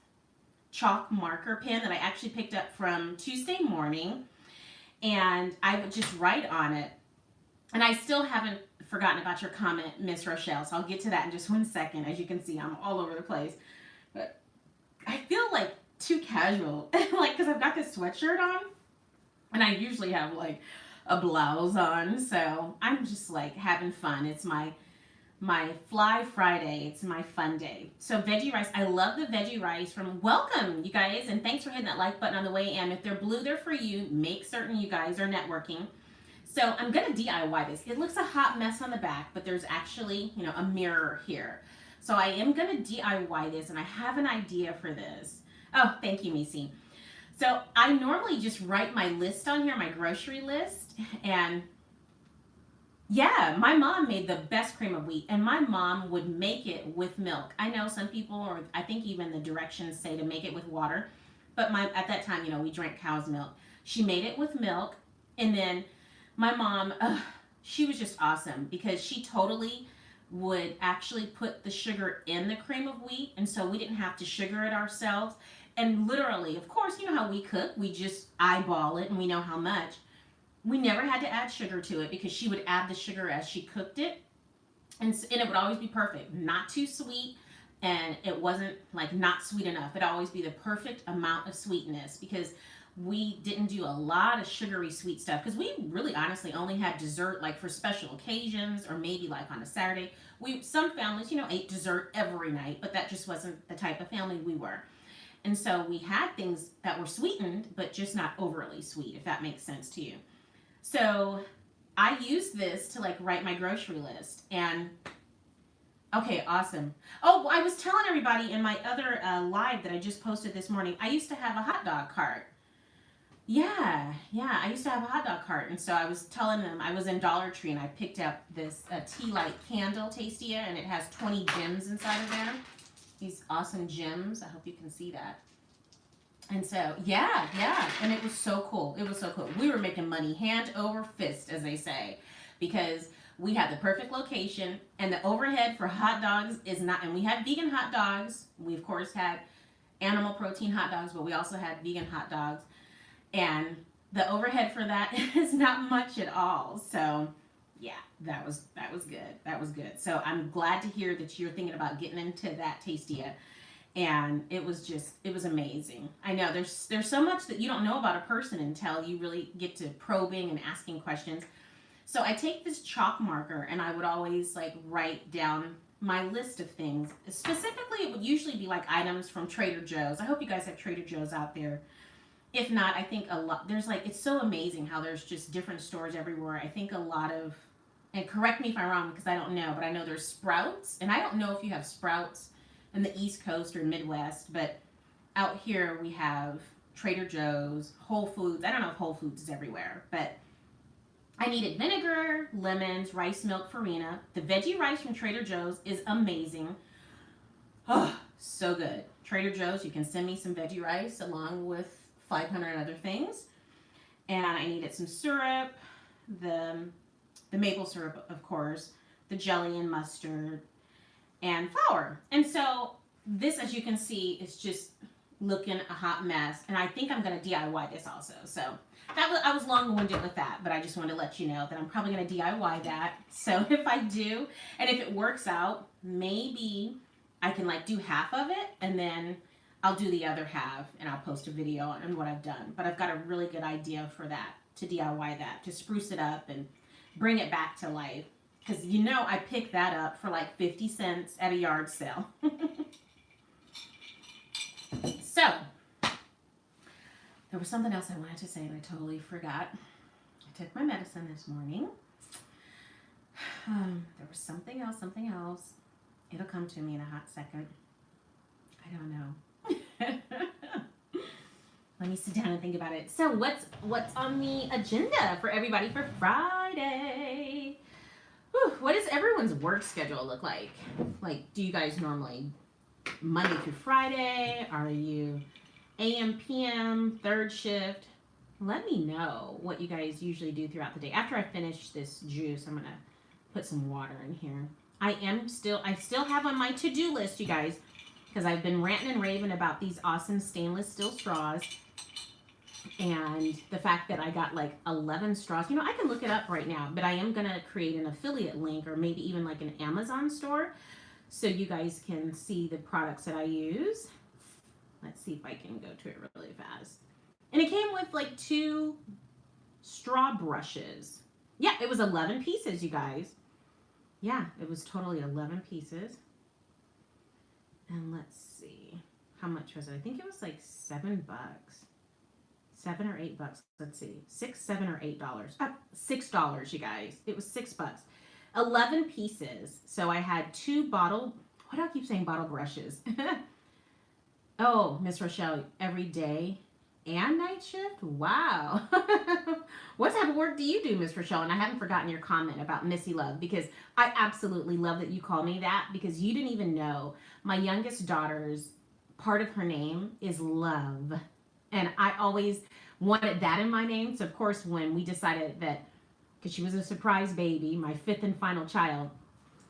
chalk marker pen that I actually picked up from Tuesday morning. And I would just write on it. And I still haven't forgotten about your comment, Miss Rochelle. So I'll get to that in just 1 second. As you can see, I'm all over the place. But I feel like too casual. Like, because I've got this sweatshirt on. And I usually have like a blouse on. So I'm just like having fun. It's my Fly Friday. It's my fun day. So veggie rice. I love the veggie rice from welcome, you guys. And thanks for hitting that like button on the way in. If they're blue, they're for you. Make certain you guys are networking. So I'm going to DIY this. It looks a hot mess on the back, but there's actually, a mirror here. So I am going to DIY this, and I have an idea for this. Oh, thank you, Missy. So I normally just write my list on here, my grocery list, and yeah, my mom made the best cream of wheat, and my mom would make it with milk. I know some people, or I think even the directions say to make it with water, but at that time, we drank cow's milk. She made it with milk, and then my mom, she was just awesome because she totally would actually put the sugar in the cream of wheat, and so we didn't have to sugar it ourselves. And literally, of course, you know how we cook, we just eyeball it and we know how much. We never had to add sugar to it because she would add the sugar as she cooked it, and it would always be perfect. Not too sweet, and it wasn't like not sweet enough. It'd always be the perfect amount of sweetness because we didn't do a lot of sugary sweet stuff because we really honestly only had dessert like for special occasions or maybe like on a Saturday. Some families, ate dessert every night, but that just wasn't the type of family we were. And so we had things that were sweetened, but just not overly sweet, if that makes sense to you. So I use this to like write my grocery list. And okay, awesome. Oh, I was telling everybody in my other live that I just posted this morning, I used to have a hot dog cart. Yeah, I used to have a hot dog cart. And so I was telling them, I was in Dollar Tree and I picked up this tea light candle, Tastia, and it has 20 gems inside of there. These awesome gems. I hope you can see that. And so, yeah. And it was so cool. It was so cool. We were making money hand over fist, as they say, because we had the perfect location and the overhead for hot dogs is not, and we had vegan hot dogs. We, of course, had animal protein hot dogs, but we also had vegan hot dogs. And the overhead for that is not much at all. So, yeah, that was good. That was good. So I'm glad to hear that you're thinking about getting into that, Tastia. And it was amazing. I know there's so much that you don't know about a person until you really get to probing and asking questions. So I take this chalk marker and I would always like write down my list of things. Specifically, it would usually be like items from Trader Joe's. I hope you guys have Trader Joe's out there. If not, I think a lot, it's so amazing how there's just different stores everywhere. I think a lot of, and correct me if I'm wrong because I don't know, but I know there's Sprouts, and I don't know if you have Sprouts in the East Coast or Midwest, but out here we have Trader Joe's, Whole Foods. I don't know if Whole Foods is everywhere, but I needed vinegar, lemons, rice milk, farina. The veggie rice from Trader Joe's is amazing. Oh, so good. Trader Joe's, you can send me some veggie rice along with 500 other things. And I needed some syrup, the maple syrup, of course, the jelly and mustard, and flour. And so this, as you can see, is just looking a hot mess. And I think I'm going to DIY this also. So I was long-winded with that, but I just wanted to let you know that I'm probably going to DIY that. So if I do, and if it works out, maybe I can like do half of it, and then I'll do the other half, and I'll post a video on what I've done. But I've got a really good idea for that, to DIY that, to spruce it up and bring it back to life. Because you know I picked that up for like 50 cents at a yard sale. So, there was something else I wanted to say and I totally forgot. I took my medicine this morning. There was something else. It'll come to me in a hot second. I don't know. Let me sit down and think about it. So what's on the agenda for everybody for Friday? Whew, what does everyone's work schedule look like? Like, do you guys normally Monday through Friday? Are you AM, PM, third shift? Let me know what you guys usually do throughout the day. After I finish this juice, I'm gonna put some water in here. I still have on my to-do list, you guys, because I've been ranting and raving about these awesome stainless steel straws and the fact that I got like 11 straws. You know, I can look it up right now, but I am going to create an affiliate link or maybe even like an Amazon store so you guys can see the products that I use. Let's see if I can go to it really fast. And it came with like 2 straw brushes. Yeah, it was 11 pieces, you guys. Yeah, it was totally 11 pieces. And let's see, how much was it? I think it was like $7. $7 or $8. Let's see, $6, $7, or $8. $6, you guys. It was $6. 11 pieces. So I had 2 bottle. Why do I keep saying bottle brushes? Oh, Miss Rochelle, every day and night shift? Wow. What type of work do you do, Miss Rochelle? And I haven't forgotten your comment about Missy Love, because I absolutely love that you call me that, because you didn't even know my youngest daughter's part of her name is Love. And I always wanted that in my name. So, of course, when we decided that, because she was a surprise baby, my 5th and final child,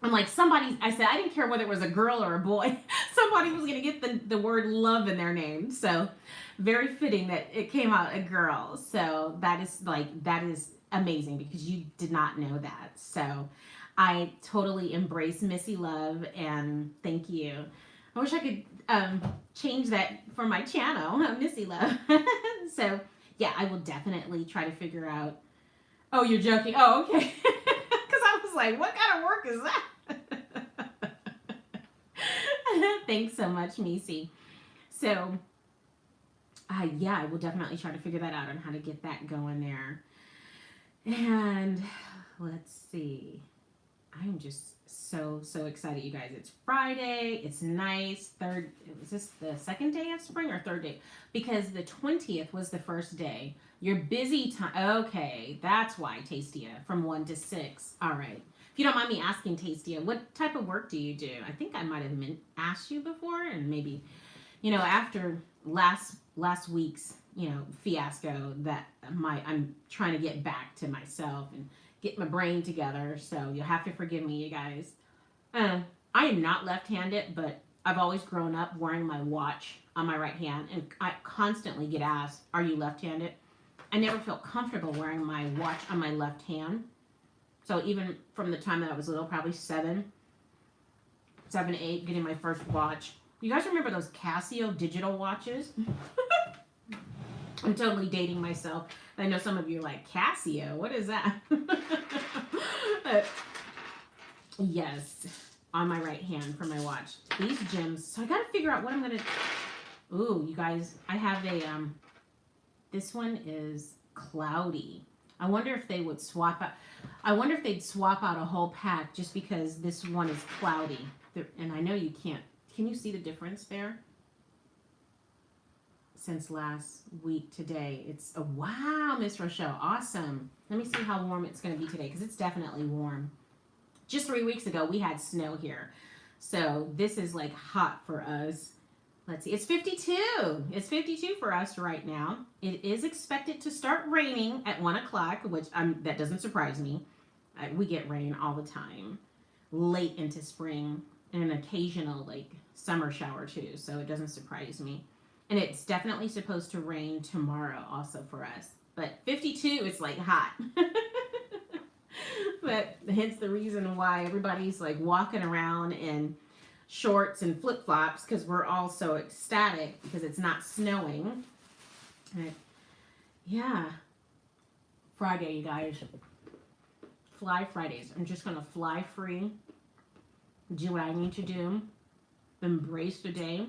I'm like, I said, I didn't care whether it was a girl or a boy. Somebody was going to get the word love in their name. So very fitting that it came out a girl. So that is amazing, because you did not know that. So I totally embrace Missy Love, and thank you. I wish I could change that for my channel, Missy Love. So yeah, I will definitely try to figure out. Oh, you're joking. Oh, okay. Because I was like, what kind of work is that? Thanks so much, Missy. So, yeah, I will definitely try to figure that out on how to get that going there. And let's see. I'm just so excited, you guys. It's Friday. It's nice. Was this the second day of spring or third day? Because the 20th was the first day. Your busy time. Okay, that's why, Tastia, from 1 to 6. All right. If you don't mind me asking, Tastia, what type of work do you do? I think I might have asked you before, and maybe, after last week's, fiasco, that I'm trying to get back to myself and get my brain together. So you'll have to forgive me, you guys. I am not left-handed, but I've always grown up wearing my watch on my right hand, and I constantly get asked, are you left-handed? I never felt comfortable wearing my watch on my left hand. So even from the time that I was little, probably 7, 8, getting my first watch. You guys remember those Casio digital watches? I'm totally dating myself. I know some of you are like, Casio, what is that? But yes, on my right hand for my watch. These gems. So I got to figure out what I'm going to... Ooh, you guys, I have a... This one is cloudy. I wonder if they would swap out... I wonder if they'd swap out a whole pack just because this one is cloudy. And I know you can't Can you see the difference there? Since last week today, it's a wow, Miss Rochelle, awesome. Let me see how warm it's going to be today, because it's definitely warm. Just 3 weeks ago, we had snow here. So this is like hot for us. Let's see, it's 52. It's 52 for us right now. It is expected to start raining at 1 o'clock, which that doesn't surprise me. We get rain all the time, late into spring, and an occasional like summer shower too. So it doesn't surprise me. And it's definitely supposed to rain tomorrow also for us. But 52 is like hot. But hence the reason why everybody's like walking around in shorts and flip-flops, because we're all so ecstatic because it's not snowing. But yeah. Friday, you guys. Fly Fridays. I'm just going to fly free. Do what I need to do. Embrace the day.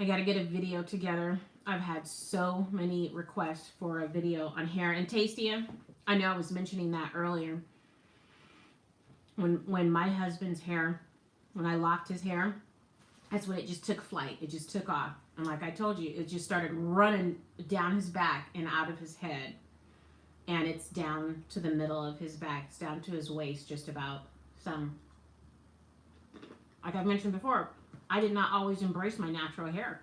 I got to get a video together. I've had so many requests for a video on hair. And Tastia, I know I was mentioning that earlier. When my husband's hair, when I locked his hair, that's when it just took flight. It just took off. And like I told you, it just started running down his back and out of his head. And it's down to the middle of his back. It's down to his waist just about. Like I've mentioned before, I did not always embrace my natural hair.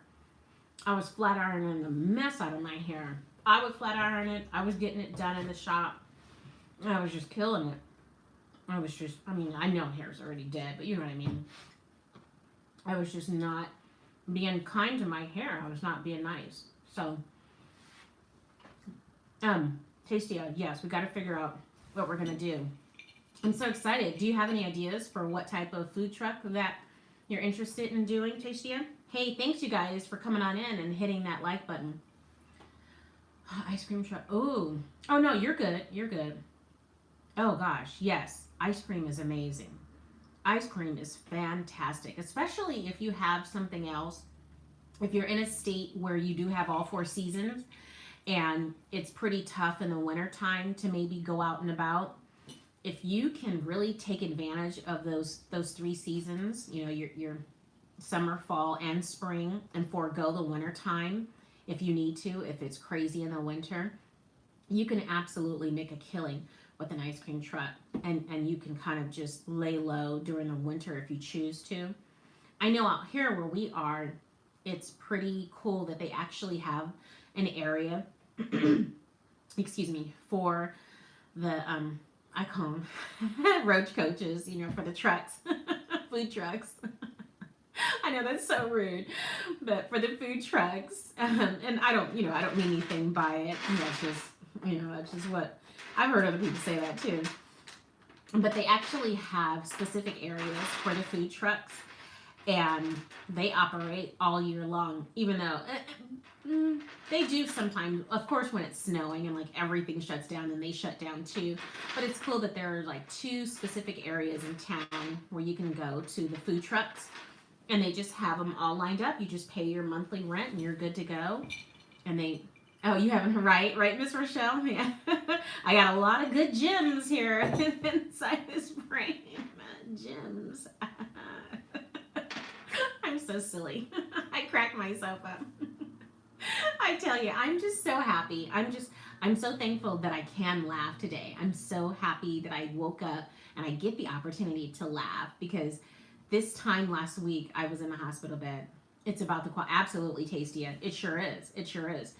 I was flat ironing the mess out of my hair. I would flat iron it. I was getting it done in the shop. I was just killing it. I know hair's already dead, but you know what I mean. I was just not being kind to my hair. I was not being nice. So, Tastia, yes, we got to figure out what we're going to do. I'm so excited. Do you have any ideas for what type of food truck that you're interested in doing, Tastia? Hey, thanks you guys for coming on in and hitting that like button. Ice cream truck. Oh no, you're good. You're good. Oh gosh, yes. Ice cream is amazing. Ice cream is fantastic, especially if you have something else. If you're in a state where you do have all 4 seasons and it's pretty tough in the winter time to maybe go out and about, if you can really take advantage of those 3 seasons, you know, your summer, fall, and spring, and forego the winter time if you need to, if it's crazy in the winter, you can absolutely make a killing with an ice cream truck, and you can kind of just lay low during the winter if you choose to. I know out here where we are, it's pretty cool that they actually have an area, excuse me, for the I call them roach coaches, you know, for the trucks, food trucks. I know that's so rude, but for the food trucks, and I don't mean anything by it. That's just what I've heard other people say that too. But they actually have specific areas for the food trucks, and they operate all year long, even though they do sometimes, of course, when it's snowing and like everything shuts down, and they shut down too. But it's cool that there are like 2 specific areas in town where you can go to the food trucks, and they just have them all lined up. You just pay your monthly rent and you're good to go. And you haven't, right, Miss Rochelle? Yeah. I got a lot of good gems here inside this frame. Gems. I'm so silly. I crack myself up. I tell you, I'm just so happy. I'm so thankful that I can laugh today. I'm so happy that I woke up and I get the opportunity to laugh, because this time last week I was in the hospital bed. It's about the absolutely tasty. It sure is. It sure is.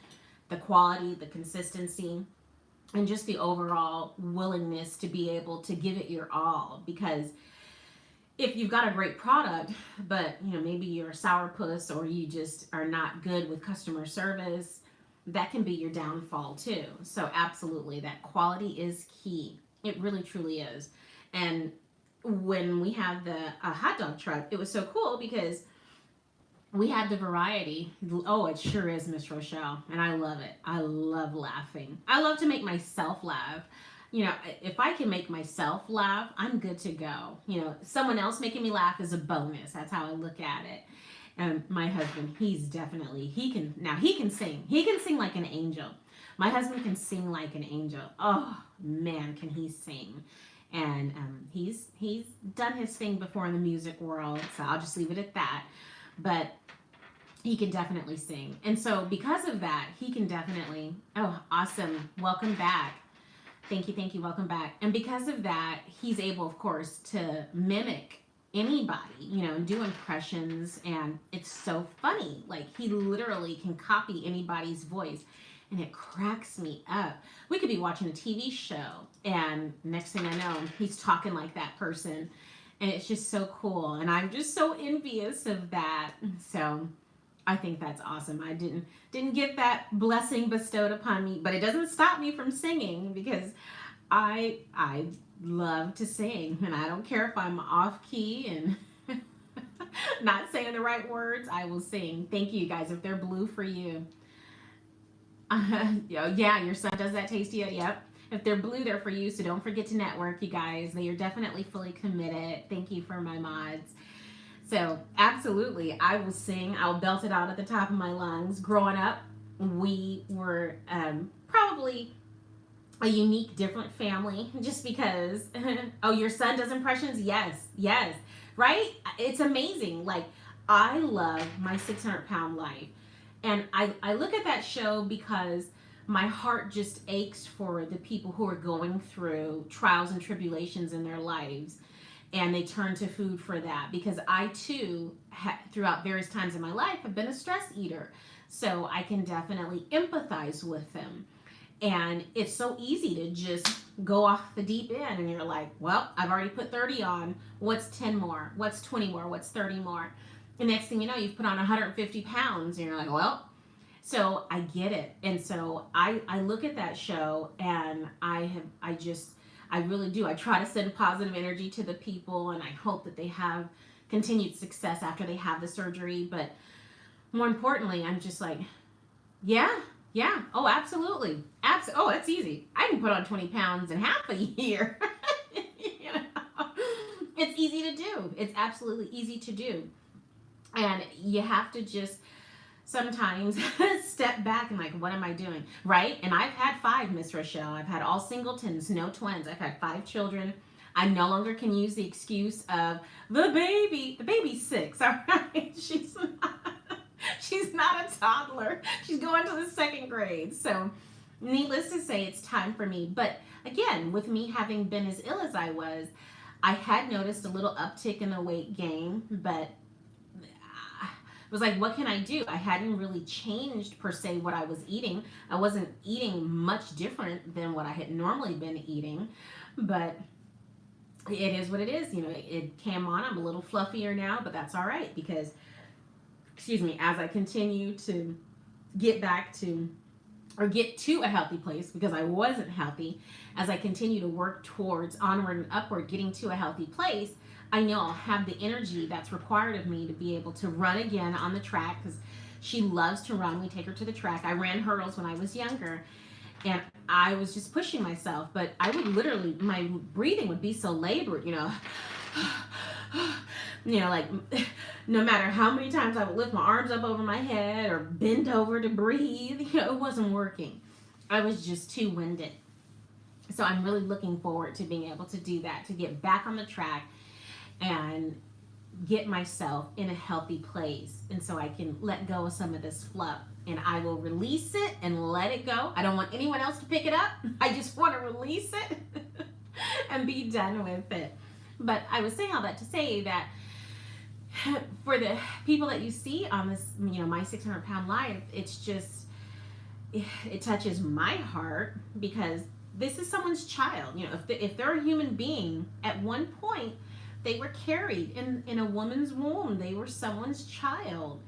The quality, the consistency, and just the overall willingness to be able to give it your all. Because if you've got a great product, but maybe you're a sourpuss, or you just are not good with customer service, that can be your downfall too. So absolutely, that quality is key. It really truly is. And when we had the hot dog truck, it was so cool because we had the variety. Oh, it sure is, Miss Rochelle. And I love it. I love laughing. I love to make myself laugh. If I can make myself laugh, I'm good to go. Someone else making me laugh is a bonus. That's how I look at it. And my husband, he can sing. He can sing like an angel. My husband can sing like an angel. Oh, man, can he sing. and he's done his thing before in the music world, so I'll just leave it at that. But he can definitely sing, and so because of that, he can definitely. Oh, awesome! Welcome back. Thank you. Welcome back. And because of that, he's able, of course, to mimic anybody, and do impressions. And it's so funny. Like, he literally can copy anybody's voice. And it cracks me up. We could be watching a TV show, and next thing I know, he's talking like that person. And it's just so cool. And I'm just so envious of that. So I think that's awesome. I didn't get that blessing bestowed upon me, but it doesn't stop me from singing, because I love to sing, and I don't care if I'm off key and not saying the right words. I will sing. Thank you guys. If they're blue for you, yeah, your son does that, Tasty. Yep. If they're blue, they're for you. So don't forget to network, you guys. They are definitely fully committed. Thank you for my mods. So absolutely, I will sing. I'll belt it out at the top of my lungs. Growing up, we were probably a unique, different family, just because. Oh, your son does impressions? Yes, right? It's amazing. Like, I love My 600-Pound Life. And I look at that show because my heart just aches for the people who are going through trials and tribulations in their lives, and they turn to food for that, because I too throughout various times in my life have been a stress eater, so I can definitely empathize with them. And it's so easy to just go off the deep end, and you're like, well, I've already put 30 on. What's 10 more? What's 20 more? What's 30 more? The next thing you know, you've put on 150 pounds, and you're like, well, so I get it. And so I look at that show, and I really do. I try to send positive energy to the people, and I hope that they have continued success after they have the surgery. But more importantly, I'm just like, yeah. Oh, absolutely. Oh, that's easy. I can put on 20 pounds in half a year. It's easy to do. It's absolutely easy to do. And you have to just sometimes step back and like, what am I doing? Right? And I've had 5, Miss Rochelle. I've had all singletons, no twins. I've had 5 children. I no longer can use the excuse of the baby. The baby's 6. All right. She's not a toddler. She's going to the 2nd grade. So needless to say, it's time for me. But again, with me having been as ill as I was, I had noticed a little uptick in the weight gain, but it was like, what can I do? I hadn't really changed per se what I was eating. I wasn't eating much different than what I had normally been eating, but it is what it is. It came on. I'm a little fluffier now, but that's all right, because as I continue to get to a healthy place, because I wasn't healthy, as I continue to work towards onward and upward, getting to a healthy place, I know I'll have the energy that's required of me to be able to run again on the track, because she loves to run. We take her to the track. I ran hurdles when I was younger, and I was just pushing myself, but I would literally, my breathing would be so labored, like no matter how many times I would lift my arms up over my head or bend over to breathe, it wasn't working. I was just too winded. So I'm really looking forward to being able to do that, to get back on the track and get myself in a healthy place. And so I can let go of some of this fluff, and I will release it and let it go. I don't want anyone else to pick it up. I just want to release it and be done with it. But I was saying all that to say that for the people that you see on this, My 600-Pound Life, it's just, it touches my heart, because this is someone's child. If they're a human being, at one point they were carried in a woman's womb. They were someone's child.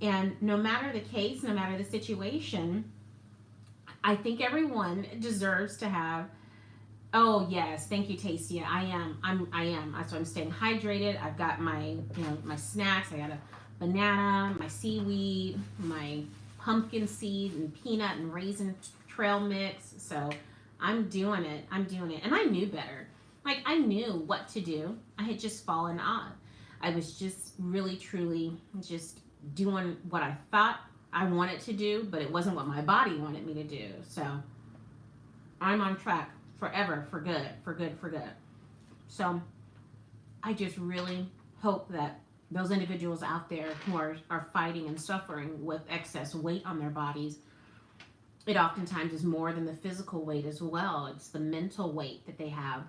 And no matter the case, no matter the situation, I think everyone deserves to have. Oh yes, thank you, Tasty. I am. That's why I'm staying hydrated. I've got my, my snacks. I got a banana, my seaweed, my pumpkin seed and peanut and raisin trail mix. So I'm doing it. And I knew better. Like, I knew what to do. I had just fallen off. I was just really, truly just doing what I thought I wanted to do, but it wasn't what my body wanted me to do. So I'm on track forever, for good. So I just really hope that those individuals out there who are fighting and suffering with excess weight on their bodies, it oftentimes is more than the physical weight as well. It's the mental weight that they have.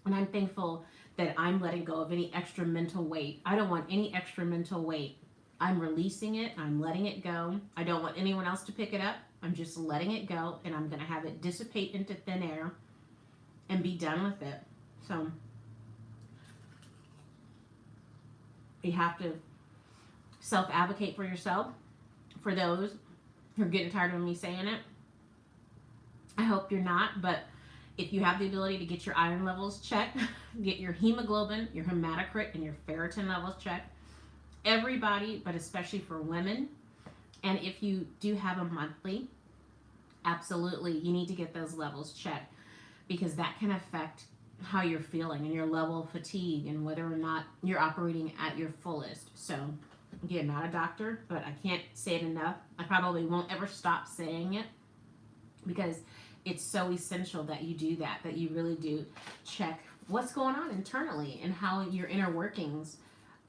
And I'm thankful that I'm letting go of any extra mental weight. I don't want any extra mental weight. I'm releasing it. I'm letting it go. I don't want anyone else to pick it up. I'm just letting it go, and I'm going to have it dissipate into thin air and be done with it. So you have to self-advocate for yourself. For those who are getting tired of me saying it, I hope you're not, but if you have the ability to get your iron levels checked, get your hemoglobin, your hematocrit, and your ferritin levels checked, everybody, but especially for women, and if you do have a monthly, absolutely, you need to get those levels checked, because that can affect how you're feeling and your level of fatigue and whether or not you're operating at your fullest. So, again, not a doctor, but I can't say it enough. I probably won't ever stop saying it, because it's so essential that you do that you really do check what's going on internally and how your inner workings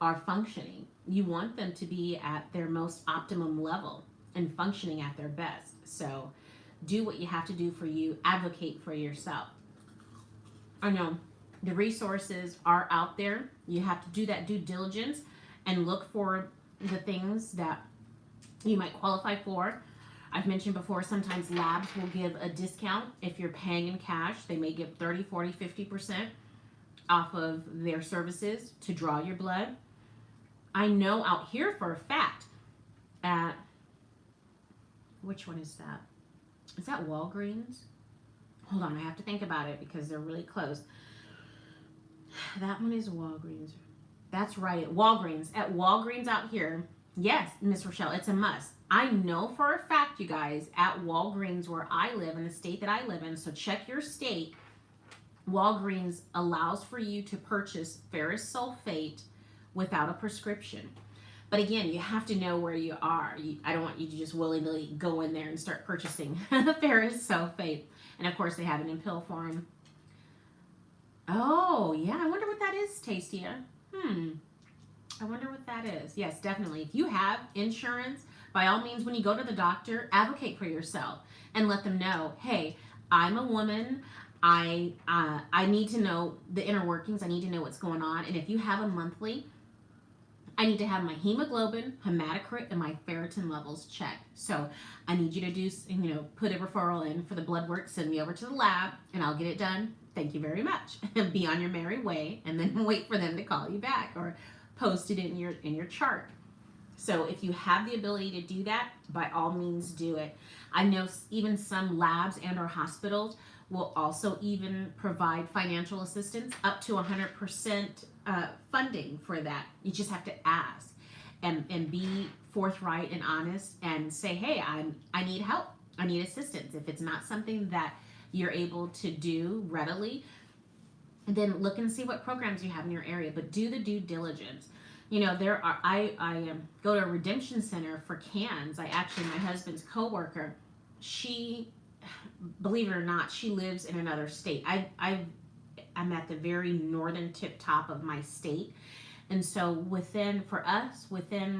are functioning. You want them to be at their most optimum level and functioning at their best. So do what you have to do for you. Advocate for yourself. I know the resources are out there. You have to do that due diligence and look for the things that you might qualify for. I've mentioned before, sometimes labs will give a discount if you're paying in cash. They may give 30, 40, 50% off of their services to draw your blood. I know out here for a fact at, which one is that? Is that Walgreens? Hold on, I have to think about it because they're really close. That one is Walgreens. That's right, at Walgreens. At Walgreens out here, yes, Miss Rochelle, it's a must. I know for a fact, you guys, at Walgreens where I live, in the state that I live in, so check your state, Walgreens allows for you to purchase ferrous sulfate without a prescription. But again, you have to know where you are. I don't want you to just willy-nilly go in there and start purchasing ferrous sulfate. And of course, they have it in pill form. Oh, yeah, I wonder what that is, Tastia. I wonder what that is. Yes, definitely. If you have insurance, by all means, when you go to the doctor, advocate for yourself and let them know, hey, I'm a woman. I need to know the inner workings. I need to know what's going on. And if you have a monthly, I need to have my hemoglobin, hematocrit, and my ferritin levels checked. So I need you to do, put a referral in for the blood work, send me over to the lab, and I'll get it done. Thank you very much. Be on your merry way, and then wait for them to call you back or post it in your chart. So if you have the ability to do that, by all means do it. I know even some labs and or hospitals will also even provide financial assistance up to 100% funding for that. You just have to ask and be forthright and honest and say, hey, I need help. I need assistance. If it's not something that you're able to do readily, then look and see what programs you have in your area, but do the due diligence. There are, I go to a redemption center for cans. My husband's coworker, she, believe it or not, she lives in another state. I'm at the very northern tip top of my state. And so within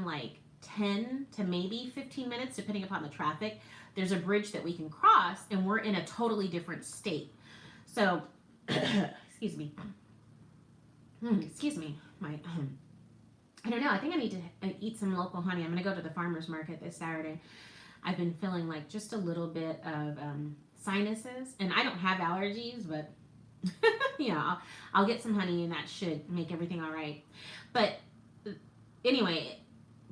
like 10 to maybe 15 minutes, depending upon the traffic, there's a bridge that we can cross, and we're in a totally different state. So, excuse me. I don't know. I think I need to eat some local honey. I'm going to go to the farmer's market this Saturday. I've been feeling like just a little bit of sinuses, and I don't have allergies, but I'll get some honey, and that should make everything all right. But anyway,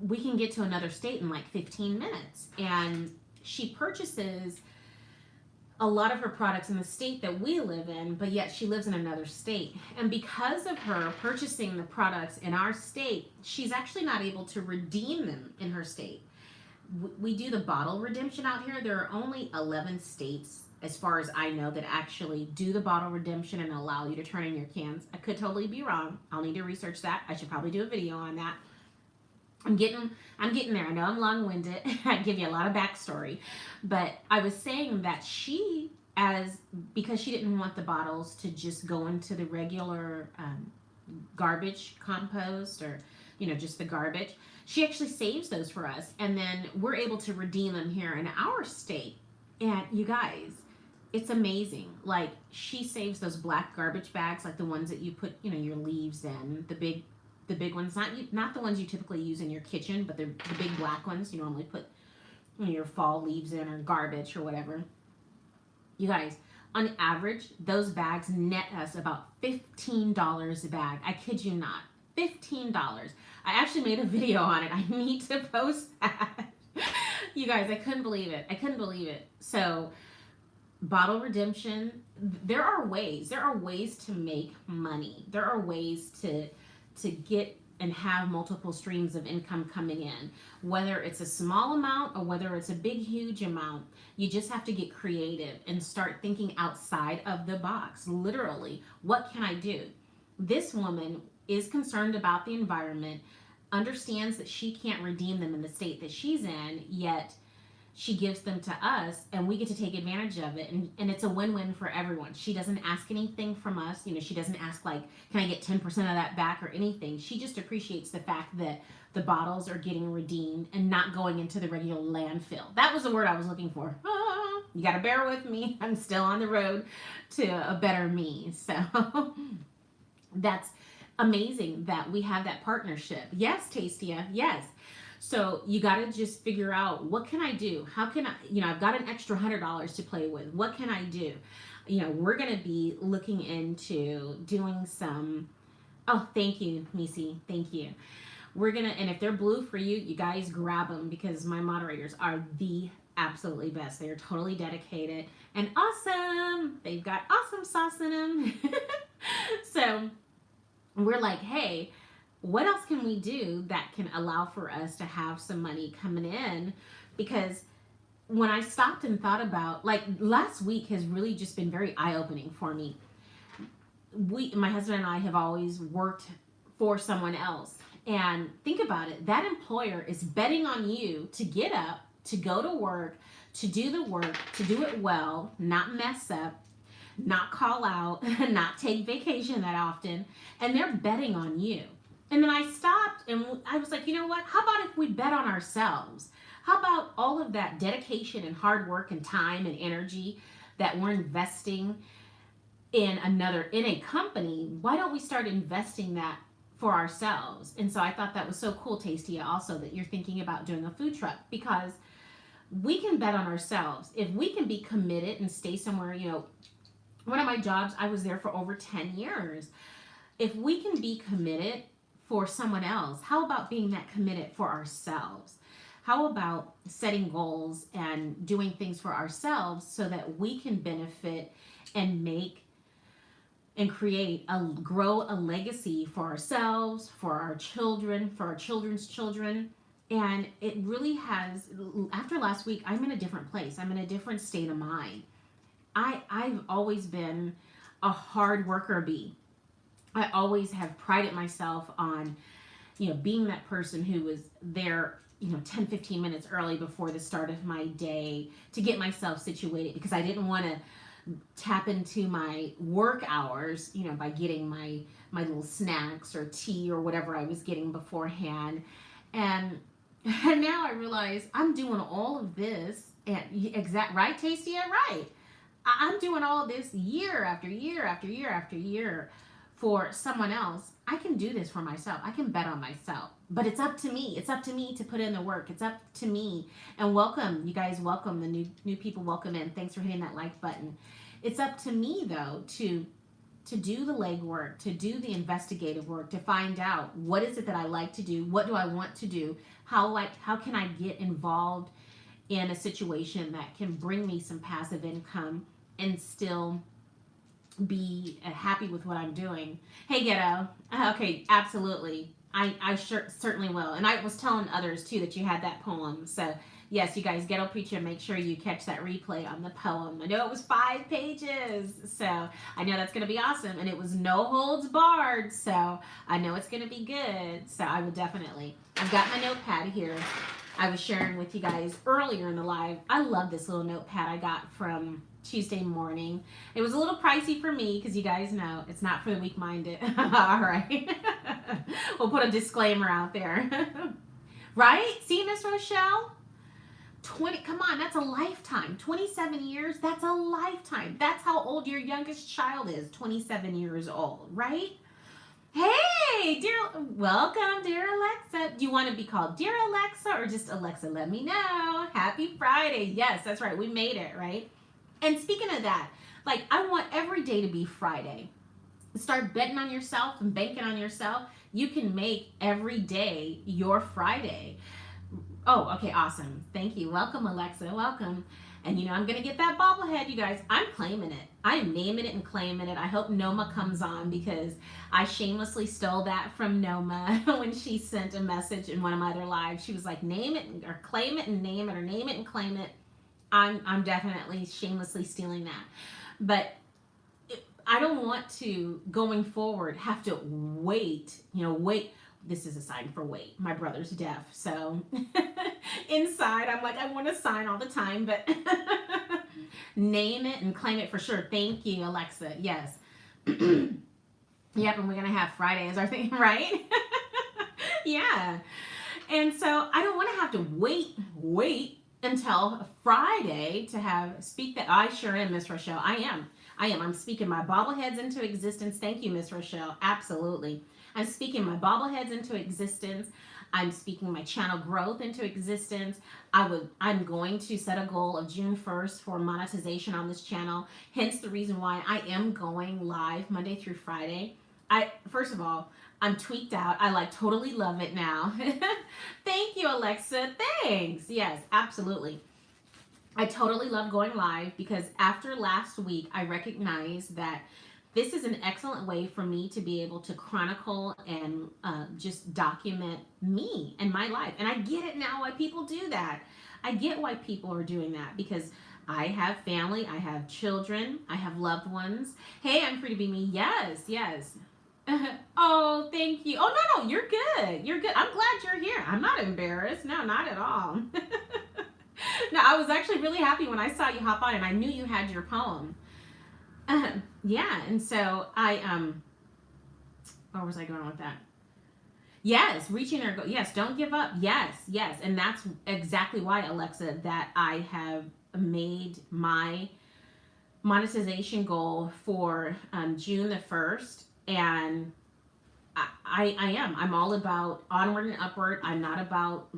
we can get to another state in like 15 minutes, and she purchases a lot of her products in the state that we live in, but yet she lives in another state. And because of her purchasing the products in our state, she's actually not able to redeem them in her state. We do the bottle redemption out here. There are only 11 states, as far as I know, that actually do the bottle redemption and allow you to turn in your cans. I could totally be wrong. I'll need to research that. I should probably do a video on that. I'm getting there. I know I'm long-winded. I give you a lot of backstory. But I was saying that she as because she didn't want the bottles to just go into the regular garbage compost, or just the garbage, she actually saves those for us, and then we're able to redeem them here in our state. And you guys, it's amazing. Like, she saves those black garbage bags, like the ones that you put your leaves in, the big ones, not the ones you typically use in your kitchen, but the big black ones you normally put your fall leaves in, or garbage or whatever. You guys, on average, those bags net us about $15 a bag. I kid you not. $15. I actually made a video on it. I need to post that. You guys, I couldn't believe it. I couldn't believe it. So, bottle redemption, there are ways to make money. There are ways to get and have multiple streams of income coming in, whether it's a small amount or whether it's a big huge amount. You just have to get creative and start thinking outside of the box. Literally, what can I do? This woman is concerned about the environment, understands that she can't redeem them in the state that she's in, yet she gives them to us, and we get to take advantage of it, and it's a win-win for everyone. She doesn't ask anything from us. She doesn't ask, like, can I get 10% of that back or anything. She just appreciates the fact that the bottles are getting redeemed and not going into the regular landfill. That was the word I was looking for. You gotta bear with me. I'm still on the road to a better me. So that's amazing that we have that partnership. Yes, Tastia, yes. So you got to just figure out, what can I do? How can I, I've got an extra $100 to play with. What can I do? We're going to be looking into doing some, oh, thank you, Missy. Thank you. We're going to, and if they're blue for you, you guys grab them, because my moderators are the absolutely best. They are totally dedicated and awesome. They've got awesome sauce in them. So we're like, hey, what else can we do that can allow for us to have some money coming in? Because when I stopped and thought about, like, last week has really just been very eye-opening for me. My husband and I have always worked for someone else. And think about it. That employer is betting on you to get up, to go to work, to do the work, to do it well, not mess up, not call out, not take vacation that often. And they're betting on you. And then I stopped and I was like, you know what? How about if we bet on ourselves? How about all of that dedication and hard work and time and energy that we're investing in a company? Why don't we start investing that for ourselves? And so I thought that was so cool, Tastia, also, that you're thinking about doing a food truck, because we can bet on ourselves. If we can be committed and stay somewhere, one of my jobs, I was there for over 10 years. If we can be committed for someone else, how about being that committed for ourselves? How about setting goals and doing things for ourselves so that we can benefit and make and grow a legacy for ourselves, for our children, for our children's children. And it really has, after last week, I'm in a different place. I'm in a different state of mind. I've always been a hard worker bee. I always have prided myself on, being that person who was there, 10, 15 minutes early before the start of my day to get myself situated, because I didn't want to tap into my work hours, by getting my little snacks or tea or whatever I was getting beforehand. And now I realize I'm doing all of this, and right, Tastia? Right. I'm doing all of this year after year after year after year for someone else. I can do this for myself. I can bet on myself. But it's up to me. It's up to me to put in the work. It's up to me. And welcome, you guys, welcome. The new people, welcome in. Thanks for hitting that like button. It's up to me, though, to do the legwork, to do the investigative work, to find out what is it that I like to do, what do I want to do, how can I get involved in a situation that can bring me some passive income and still be happy with what I'm doing. Hey, Ghetto. Okay, absolutely. I certainly will. And I was telling others, too, that you had that poem. So, yes, you guys, Ghetto Preacher, make sure you catch that replay on the poem. I know it was 5 pages. So, I know that's going to be awesome. And it was no holds barred. So, I know it's going to be good. So, I will definitely. I've got my notepad here. I was sharing with you guys earlier in the live. I love this little notepad I got from Tuesday morning. It was a little pricey for me because you guys know it's not for the weak minded. All right. We'll put a disclaimer out there. Right? See, Miss Rochelle? 20, come on, that's a lifetime. 27 years, that's a lifetime. That's how old your youngest child is, 27 years old, right? Hey, dear, welcome, dear Alexa. Do you want to be called dear Alexa or just Alexa? Let me know. Happy Friday. Yes, that's right. We made it, right? And speaking of that, like, I want every day to be Friday. Start betting on yourself and banking on yourself. You can make every day your Friday. Oh, okay, awesome. Thank you. Welcome, Alexa. Welcome. And you know, I'm going to get that bobblehead, you guys. I'm claiming it. I'm naming it and claiming it. I hope Noma comes on because I shamelessly stole that from Noma when she sent a message in one of my other lives. She was like, name it or claim it and name it, or name it and claim it. I'm definitely shamelessly stealing that. But I don't want to, going forward, have to wait. This is a sign for wait. My brother's deaf, so inside I'm like, I want to sign all the time, but name it and claim it for sure. Thank you, Alexa. Yes. Yep, and we're going to have Friday as our thing, right? Yeah. And so I don't want to have to wait until Friday to speak that. I sure am, Miss Rochelle. I am. I'm speaking my bobbleheads into existence. Thank you, Miss Rochelle. Absolutely. I'm speaking my bobbleheads into existence. I'm speaking my channel growth into existence. I'm going to set a goal of June 1st for monetization on this channel. Hence the reason why I am going live Monday through Friday. First of all, I'm tweaked out. I totally love it now. Thank you, Alexa. Thanks. Yes, absolutely. I totally love going live because after last week, I recognized that this is an excellent way for me to be able to chronicle and just document me and my life. And I get it now why people do that. I get why people are doing that because I have family, I have children, I have loved ones. Hey, I'm free to be me. Yes, yes. Oh, thank you. Oh, no, you're good. You're good. I'm glad you're here. I'm not embarrassed. No, not at all. No, I was actually really happy when I saw you hop on and I knew you had your poem. Yeah, and so where was I going with that? Yes, reaching our goal. Yes, don't give up. Yes, and that's exactly why, Alexa, that I have made my monetization goal for June the 1st, and I'm all about onward and upward. I'm not about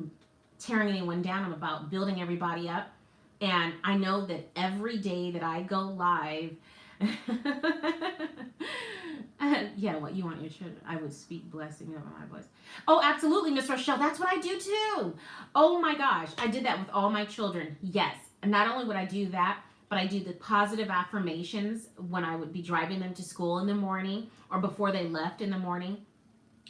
tearing anyone down. I'm about building everybody up, and I know that every day that I go live. Yeah, what you want your children? I would speak blessing over my voice. Oh, absolutely, Miss Rochelle. That's what I do too. Oh my gosh, I did that with all my children. Yes, and not only would I do that, but I do the positive affirmations when I would be driving them to school in the morning or before they left in the morning,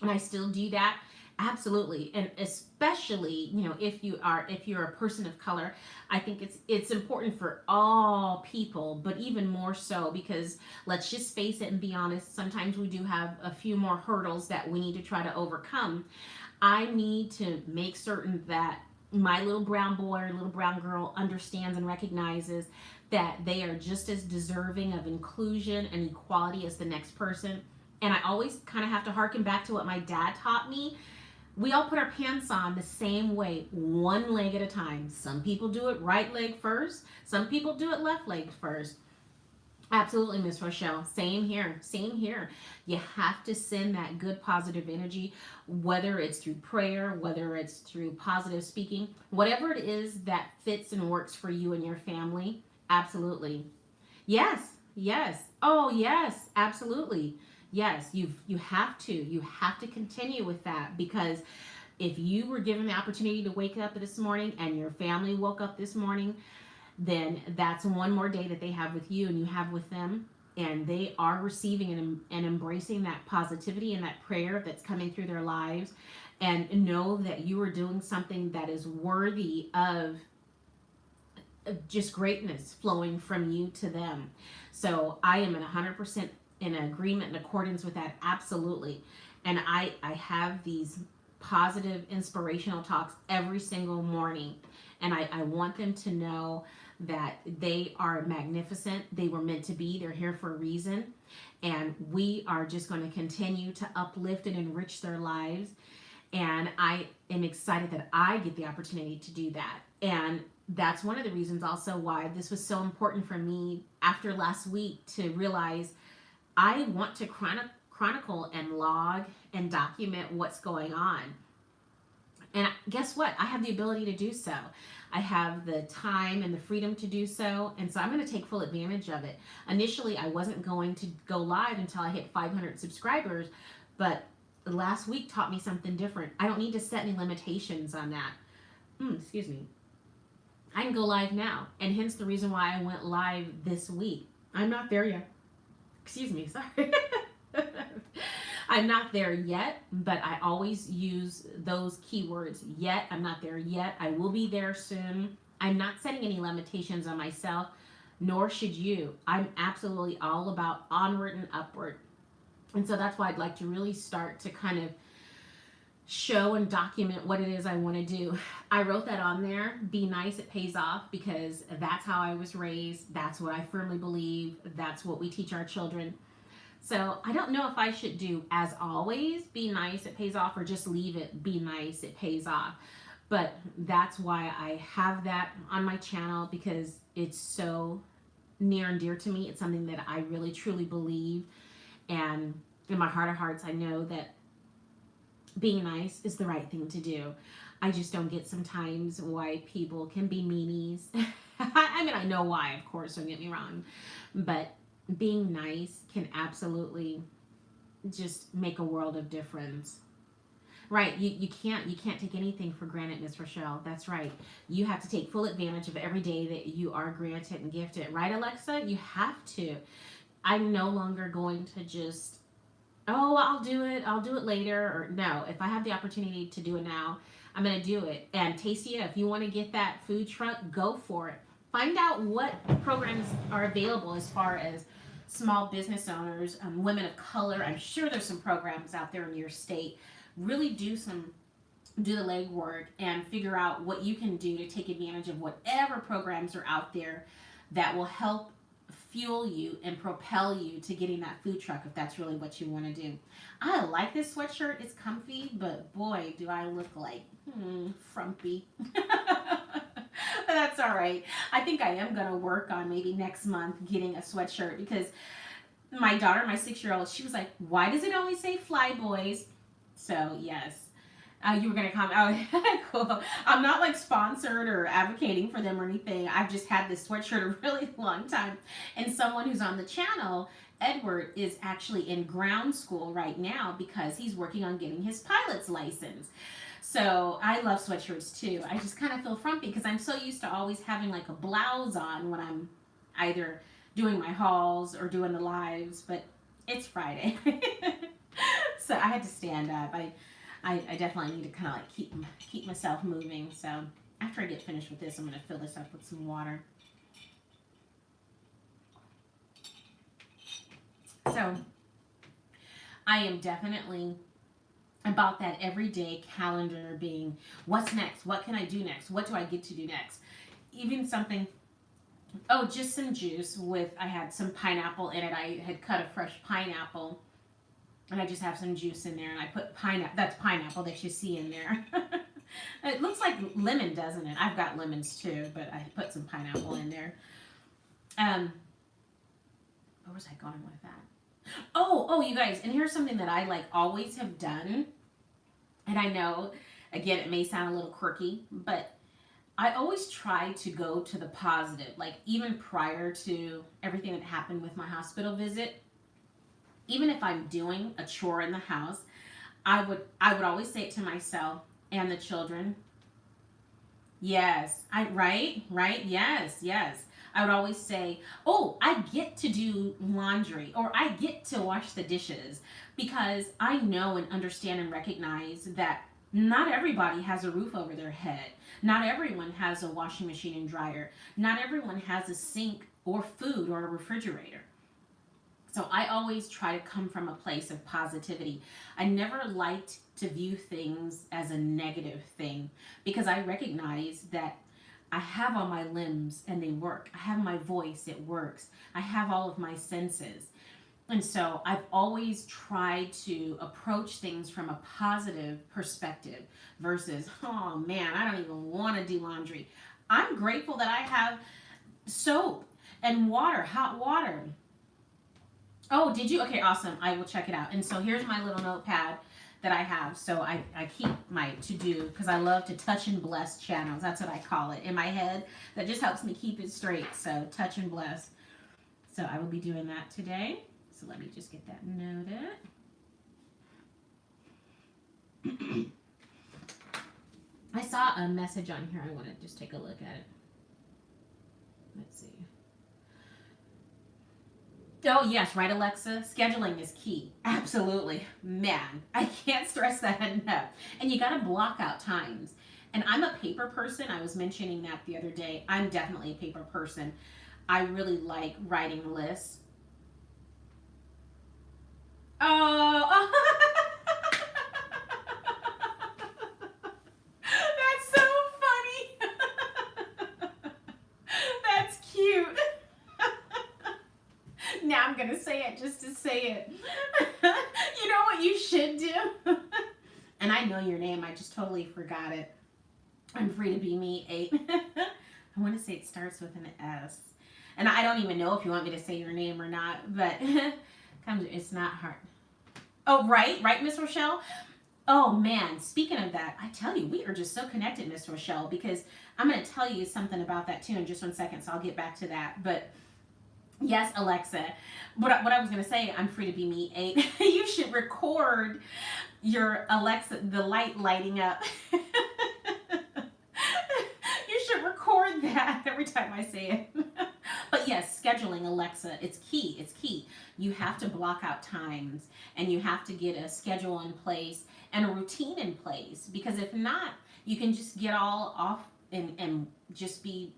and I still do that. Absolutely, and especially if you're a person of color, I think it's important for all people, but even more so because let's just face it and be honest. Sometimes we do have a few more hurdles that we need to try to overcome. I need to make certain that my little brown boy or little brown girl understands and recognizes that they are just as deserving of inclusion and equality as the next person. And I always kind of have to harken back to what my dad taught me. We all put our pants on the same way, one leg at a time. Some people do it right leg first. Some people do it left leg first. Absolutely, Miss Rochelle. Same here. Same here. You have to send that good positive energy, whether it's through prayer, whether it's through positive speaking, whatever it is that fits and works for you and your family. Absolutely. Yes. Oh, yes. Absolutely. Yes, you have to continue with that, because if you were given the opportunity to wake up this morning and your family woke up this morning, then that's one more day that they have with you and you have with them, and they are receiving and embracing that positivity and that prayer that's coming through their lives, and know that you are doing something that is worthy of just greatness flowing from you to them. So I am at 100% in agreement, in accordance with that, absolutely. And I have these positive, inspirational talks every single morning. And I want them to know that they are magnificent. They were meant to be. They're here for a reason. And we are just going to continue to uplift and enrich their lives. And I am excited that I get the opportunity to do that. And that's one of the reasons also why this was so important for me after last week, to realize I want to chronicle and log and document what's going on. And guess what? I have the ability to do so. I have the time and the freedom to do so. And so I'm going to take full advantage of it. Initially, I wasn't going to go live until I hit 500 subscribers. But last week taught me something different. I don't need to set any limitations on that. Excuse me. I can go live now. And hence the reason why I went live this week. I'm not there yet. Excuse me. Sorry. I'm not there yet, but I always use those keywords. Yet, I'm not there yet. I will be there soon. I'm not setting any limitations on myself, nor should you. I'm absolutely all about onward and upward. And so that's why I'd like to really start to kind of show and document what it is I want to do. I wrote that on there. Be nice, it pays off, because that's how I was raised. That's what I firmly believe. That's what we teach our children. So I don't know if I should do, as always, be nice, it pays off, or just leave it, be nice, it pays off. But that's why I have that on my channel, because it's so near and dear to me. It's something that I really truly believe. And in my heart of hearts, I know that being nice is the right thing to do. I just don't get sometimes why people can be meanies. I mean, I know why, of course, don't get me wrong. But being nice can absolutely just make a world of difference. Right, you can't take anything for granted, Miss Rochelle. That's right. You have to take full advantage of every day that you are granted and gifted. Right, Alexa? You have to. I'm no longer going to just, oh, I'll do it later. Or no, if I have the opportunity to do it now, I'm going to do it. And Tastia, if you want to get that food truck, go for it. Find out what programs are available as far as small business owners, women of color. I'm sure there's some programs out there in your state. Really do the legwork and figure out what you can do to take advantage of whatever programs are out there that will help fuel you and propel you to getting that food truck, if that's really what you want to do. I like this sweatshirt. It's comfy, but boy, do I look like frumpy. That's all right. I think I am going to work on maybe next month getting a sweatshirt, because my daughter, my 6-year-old, she was like, why does it only say Fly Boys? So, yes. You were going to comment. Oh, cool. I'm not like sponsored or advocating for them or anything. I've just had this sweatshirt a really long time. And someone who's on the channel, Edward, is actually in ground school right now because he's working on getting his pilot's license. So I love sweatshirts too. I just kind of feel frumpy because I'm so used to always having like a blouse on when I'm either doing my hauls or doing the lives, but it's Friday. So I had to stand up. I definitely need to kind of like keep myself moving. So after I get finished with this, I'm going to fill this up with some water. So I am definitely about that everyday calendar being, what's next? What can I do next? What do I get to do next? Even something, just some juice I had some pineapple in it. I had cut a fresh pineapple, and I just have some juice in there, and I put that's pineapple that you see in there. It looks like lemon, doesn't it? I've got lemons too, but I put some pineapple in there. Where was I going with that? Oh, you guys, and here's something that I like always have done. And I know, again, it may sound a little quirky, but I always try to go to the positive. Like even prior to everything that happened with my hospital visit, even if I'm doing a chore in the house, I would always say it to myself and the children. Yes, right, yes. I would always say, I get to do laundry, or I get to wash the dishes, because I know and understand and recognize that not everybody has a roof over their head. Not everyone has a washing machine and dryer. Not everyone has a sink or food or a refrigerator. So I always try to come from a place of positivity. I never liked to view things as a negative thing because I recognize that I have all my limbs and they work. I have my voice, it works. I have all of my senses. And so I've always tried to approach things from a positive perspective versus, oh man, I don't even want to do laundry. I'm grateful that I have soap and water, hot water. Oh, did you? Okay, awesome. I will check it out. And so here's my little notepad that I have. So I keep my to do because I love to touch and bless channels. That's what I call it in my head. That just helps me keep it straight. So touch and bless. So I will be doing that today. So let me just get that noted. I saw a message on here. I want to just take a look at it. Let's see. Oh, yes, right, Alexa? Scheduling is key. Absolutely. Man, I can't stress that enough. And you got to block out times. And I'm a paper person. I was mentioning that the other day. I'm definitely a paper person. I really like writing lists. Oh, that's so funny. That's cute. Now I'm going to say it just to say it. You know what you should do? And I know your name. I just totally forgot it. I'm free to be me 8. I want to say it starts with an S. And I don't even know if you want me to say your name or not, but it's not hard. Oh, right, Miss Rochelle? Oh, man, speaking of that, I tell you, we are just so connected, Miss Rochelle, because I'm going to tell you something about that, too, in just 1 second, so I'll get back to that. But, yes, Alexa, what I was going to say, I'm free to be me 8. You should record your Alexa, the light lighting up. You should record that every time I say it. But yes, scheduling, Alexa, it's key. It's key. You have to block out times and you have to get a schedule in place and a routine in place, because if not, you can just get all off and just be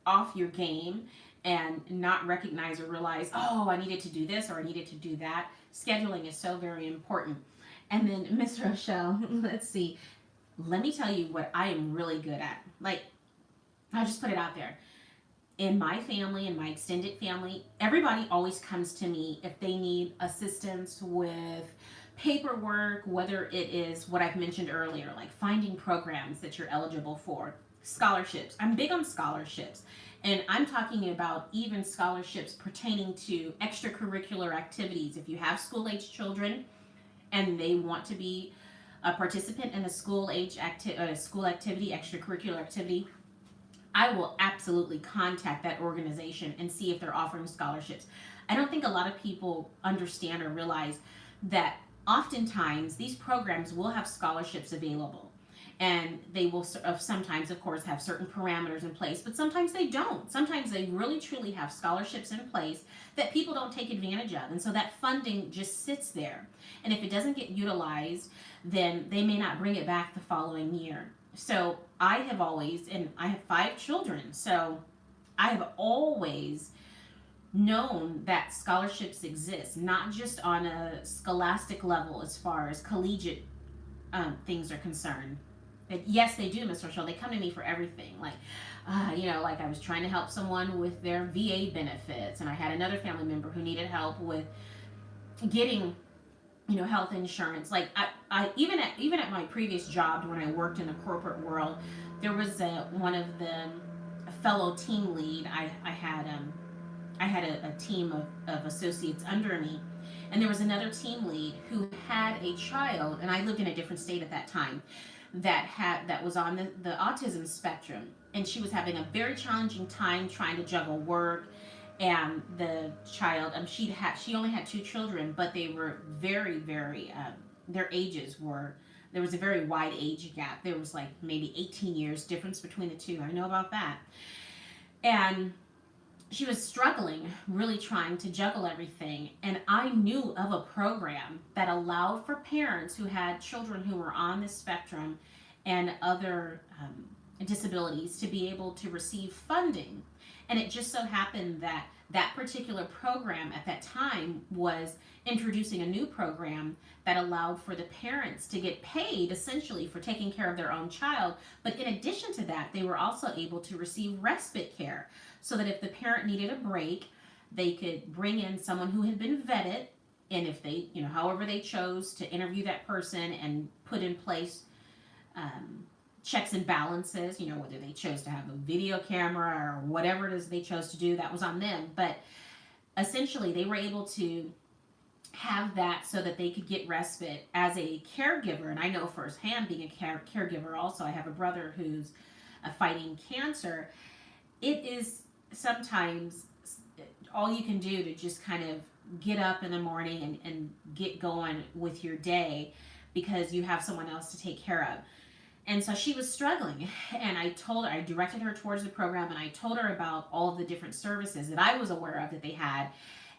off your game and not recognize or realize, oh, I needed to do this or I needed to do that. Scheduling is so very important. And then, Miss Rochelle, let's see. Let me tell you what I am really good at. Like, I'll just put it out there. In my family, in my extended family, everybody always comes to me if they need assistance with paperwork, whether it is what I've mentioned earlier, like finding programs that you're eligible for, scholarships. I'm big on scholarships, and I'm talking about even scholarships pertaining to extracurricular activities. If you have school-age children and they want to be a participant in a school-age school activity, extracurricular activity, I will absolutely contact that organization and see if they're offering scholarships. I don't think a lot of people understand or realize that oftentimes these programs will have scholarships available. And they will sometimes, of course, have certain parameters in place, but sometimes they don't. Sometimes they really truly have scholarships in place that people don't take advantage of. And so that funding just sits there. And if it doesn't get utilized, then they may not bring it back the following year. So I have always, and I have 5 children, so I have always known that scholarships exist, not just on a scholastic level as far as collegiate things are concerned. Yes, they do, Miss Rochelle. They come to me for everything. Like, like I was trying to help someone with their VA benefits, and I had another family member who needed help with getting health insurance. Like I even at my previous job when I worked in the corporate world, there was one of the fellow team lead. I had a team of associates under me, and there was another team lead who had a child, and I lived in a different state at that time, that was on the autism spectrum, and she was having a very challenging time trying to juggle work and the child. She only had 2 children, but they were very, very their ages were, there was a very wide age gap. There was like maybe 18 years difference between the 2. I know about that. And she was struggling, really trying to juggle everything. And I knew of a program that allowed for parents who had children who were on the spectrum and other disabilities to be able to receive funding. And it just so happened that That particular program at that time was introducing a new program that allowed for the parents to get paid essentially for taking care of their own child. But in addition to that, they were also able to receive respite care so that if the parent needed a break, they could bring in someone who had been vetted. And if they, however they chose to interview that person and put in place um, checks and balances, whether they chose to have a video camera or whatever it is they chose to do, that was on them. But essentially, they were able to have that so that they could get respite as a caregiver. And I know firsthand, being a caregiver also, I have a brother who's fighting cancer. It is sometimes all you can do to just kind of get up in the morning and get going with your day because you have someone else to take care of. And so she was struggling, and I directed her towards the program, and I told her about all of the different services that I was aware of that they had.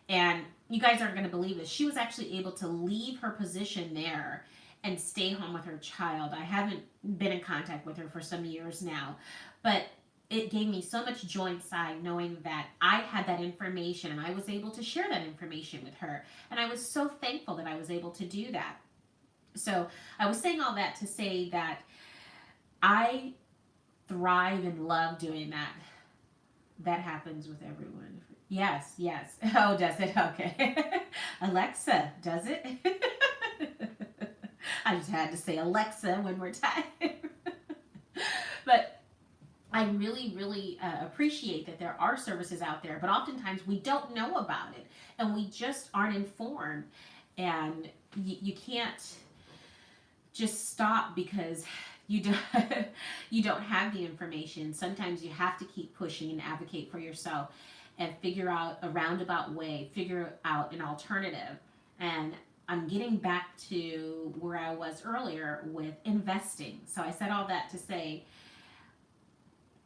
And you guys aren't going to believe this. She was actually able to leave her position there and stay home with her child. I haven't been in contact with her for some years now, but it gave me so much joy inside knowing that I had that information and I was able to share that information with her. And I was so thankful that I was able to do that. So I was saying all that to say that I thrive and love doing that. That happens with everyone. Yes, yes. Oh, does it? Okay. Alexa, does it? I just had to say Alexa one more time. But I really, really appreciate that there are services out there, but oftentimes we don't know about it and we just aren't informed. And you can't just stop because you don't, you don't have the information. Sometimes you have to keep pushing and advocate for yourself and figure out a roundabout way, figure out an alternative. And I'm getting back to where I was earlier with investing. So I said all that to say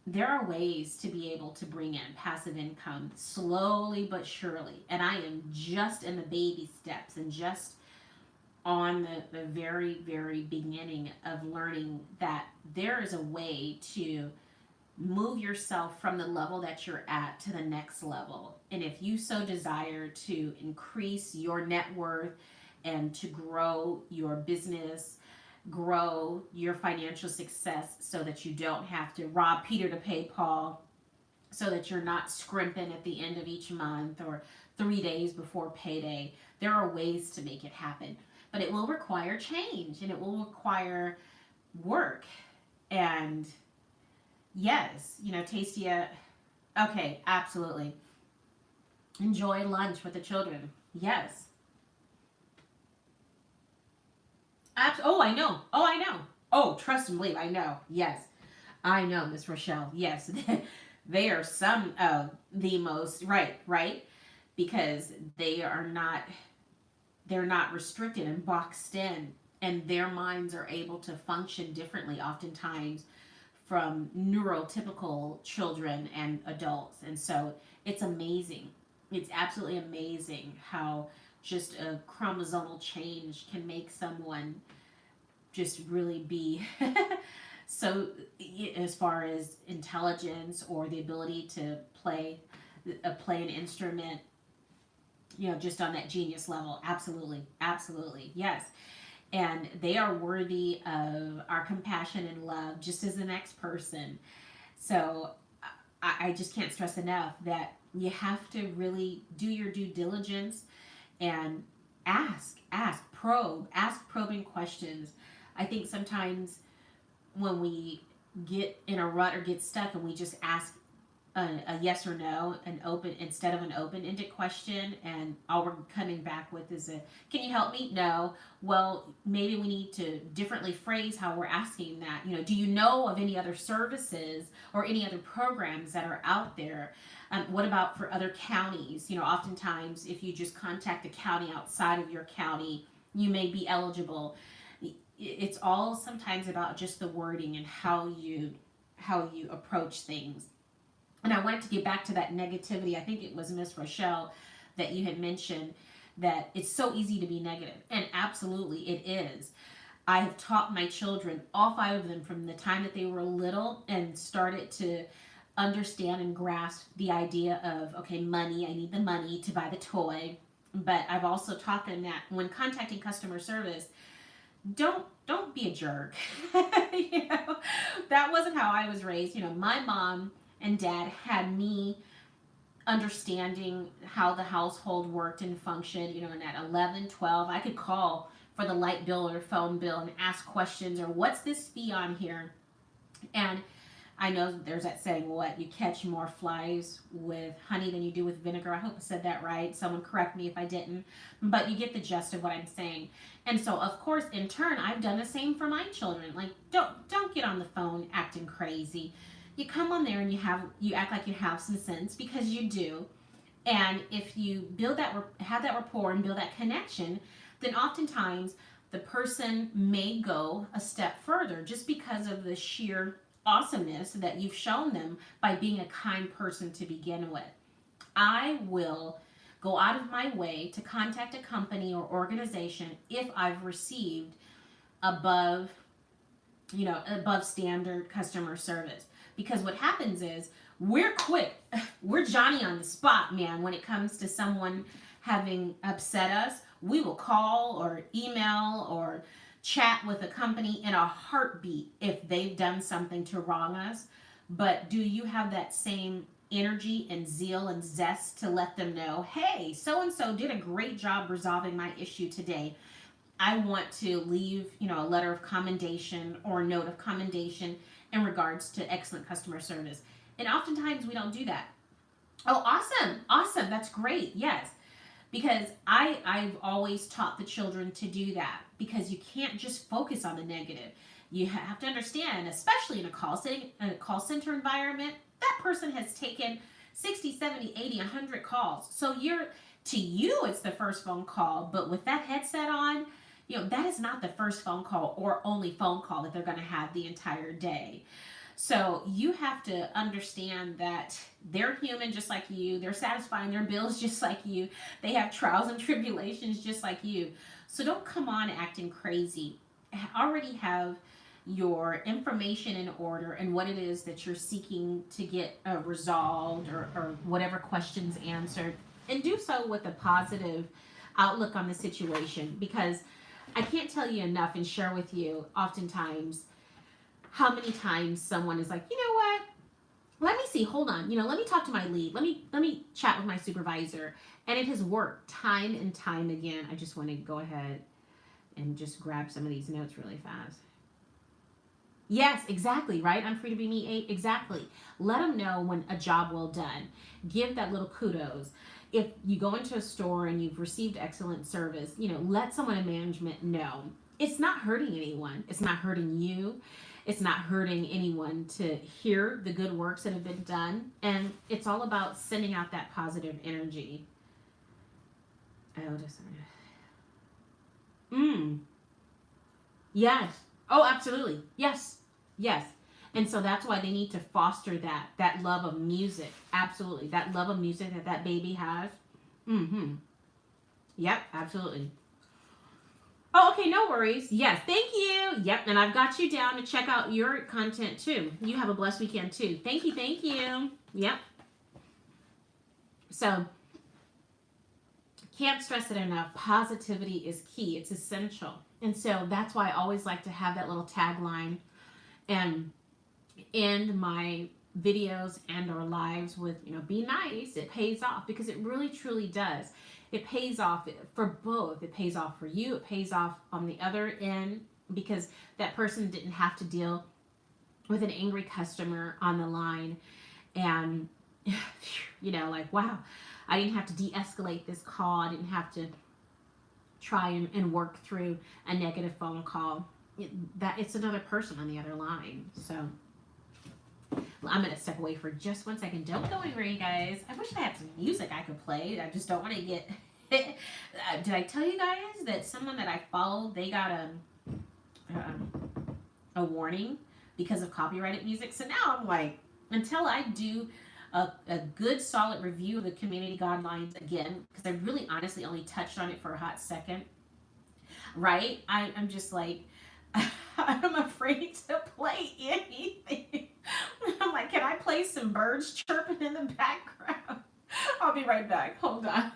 there are ways to be able to bring in passive income slowly but surely. And I am just in the baby steps and just on the very, very beginning of learning that there is a way to move yourself from the level that you're at to the next level. And if you so desire to increase your net worth and to grow your business, grow your financial success so that you don't have to rob Peter to pay Paul, so that you're not scrimping at the end of each month or 3 days before payday, there are ways to make it happen. But it will require change and it will require work. And yes, Tastia, okay, absolutely. Enjoy lunch with the children. Yes. Oh, I know. Oh, I know. Oh, trust and believe. I know. Yes. I know, Miss Rochelle. Yes. They are some of the most, right? Because they're not restricted and boxed in, and their minds are able to function differently oftentimes from neurotypical children and adults. And so it's amazing. It's absolutely amazing how just a chromosomal change can make someone just really be so, as far as intelligence or the ability to play an instrument, just on that genius level. Absolutely, yes. And they are worthy of our compassion and love just as the next person. So I just can't stress enough that you have to really do your due diligence and ask probing questions. I think sometimes when we get in a rut or get stuck and we just ask a yes or no, an open instead of an open-ended question, and all we're coming back with is can you help me? No. Well, maybe we need to differently phrase how we're asking that. Do you know of any other services or any other programs that are out there? What about for other counties? Oftentimes if you just contact the county outside of your county, you may be eligible. It's all sometimes about just the wording and how you approach things. And I wanted to get back to that negativity. I think it was Miss Rochelle that you had mentioned that it's so easy to be negative. And absolutely it is. I have taught my children, all 5 of them, from the time that they were little and started to understand and grasp the idea of, okay, money, I need the money to buy the toy. But I've also taught them that when contacting customer service, don't be a jerk. You know, that wasn't how I was raised. You know, my mom and dad had me understanding how the household worked and functioned. You know, and at 11, 12, I could call for the light bill or phone bill and ask questions, or what's this fee on here? And I know there's that saying, what, you catch more flies with honey than you do with vinegar. I hope I said that right. Someone correct me if I didn't. But you get the gist of what I'm saying. And so, of course, in turn, I've done the same for my children. Like, don't get on the phone acting crazy. You come on there and you act like you have some sense, because you do. And if you have that rapport and build that connection, then oftentimes the person may go a step further just because of the sheer awesomeness that you've shown them by being a kind person to begin with. I will go out of my way to contact a company or organization if I've received above, above standard customer service. Because what happens is, we're quick. We're Johnny on the spot, man, when it comes to someone having upset us. We will call or email or chat with a company in a heartbeat if they've done something to wrong us. But do you have that same energy and zeal and zest to let them know, hey, so and so did a great job resolving my issue today. I want to leave, a letter of commendation or a note of commendation in regards to excellent customer service. And oftentimes we don't do that. Oh, awesome, that's great, yes. Because I've always taught the children to do that, because you can't just focus on the negative. You have to understand, especially in a call center environment, that person has taken 60, 70, 80, 100 calls. So to you, it's the first phone call, but with that headset on, that is not the first phone call or only phone call that they're going to have the entire day. So you have to understand that they're human just like you. They're satisfying their bills just like you. They have trials and tribulations just like you. So don't come on acting crazy. Already have your information in order and what it is that you're seeking to get resolved, or whatever questions answered. And do so with a positive outlook on the situation, because I can't tell you enough and share with you oftentimes how many times someone is like, you know what? Let me see. Hold on. Let me talk to my lead. Let me chat with my supervisor. And it has worked time and time again. I just want to go ahead and just grab some of these notes really fast. Yes, exactly, right? I'm free to be me. Exactly. Let them know when a job well done. Give that little kudos. If you go into a store and you've received excellent service, let someone in management know. It's not hurting anyone. It's not hurting you. It's not hurting anyone to hear the good works that have been done. And it's all about sending out that positive energy. Oh, just a minute. Yes. Oh, absolutely. Yes. And so that's why they need to foster that love of music. Absolutely. That love of music that baby has. Yep, absolutely. Oh, okay, no worries. Yes, thank you. Yep, and I've got you down to check out your content too. You have a blessed weekend too. Thank you. Yep. So, can't stress it enough. Positivity is key. It's essential. And so that's why I always like to have that little tagline and end my videos and or lives with, be nice. It pays off, because it really truly does. It pays off for both. It pays off for you. It pays off on the other end, because that person didn't have to deal with an angry customer on the line. And, like, wow, I didn't have to de-escalate this call. I didn't have to try and work through a negative phone call. It's another person on the other line. So I'm going to step away for just 1 second. Don't go anywhere, you guys. I wish I had some music I could play. I just don't want to get... Did I tell you guys that someone that I followed, they got a warning because of copyrighted music? So now I'm like, until I do a good solid review of the community guidelines again, because I really honestly only touched on it for a hot second, right? I'm just like, I'm afraid to play anything I'm like, can I play some birds chirping in the background? I'll be right back. Hold on.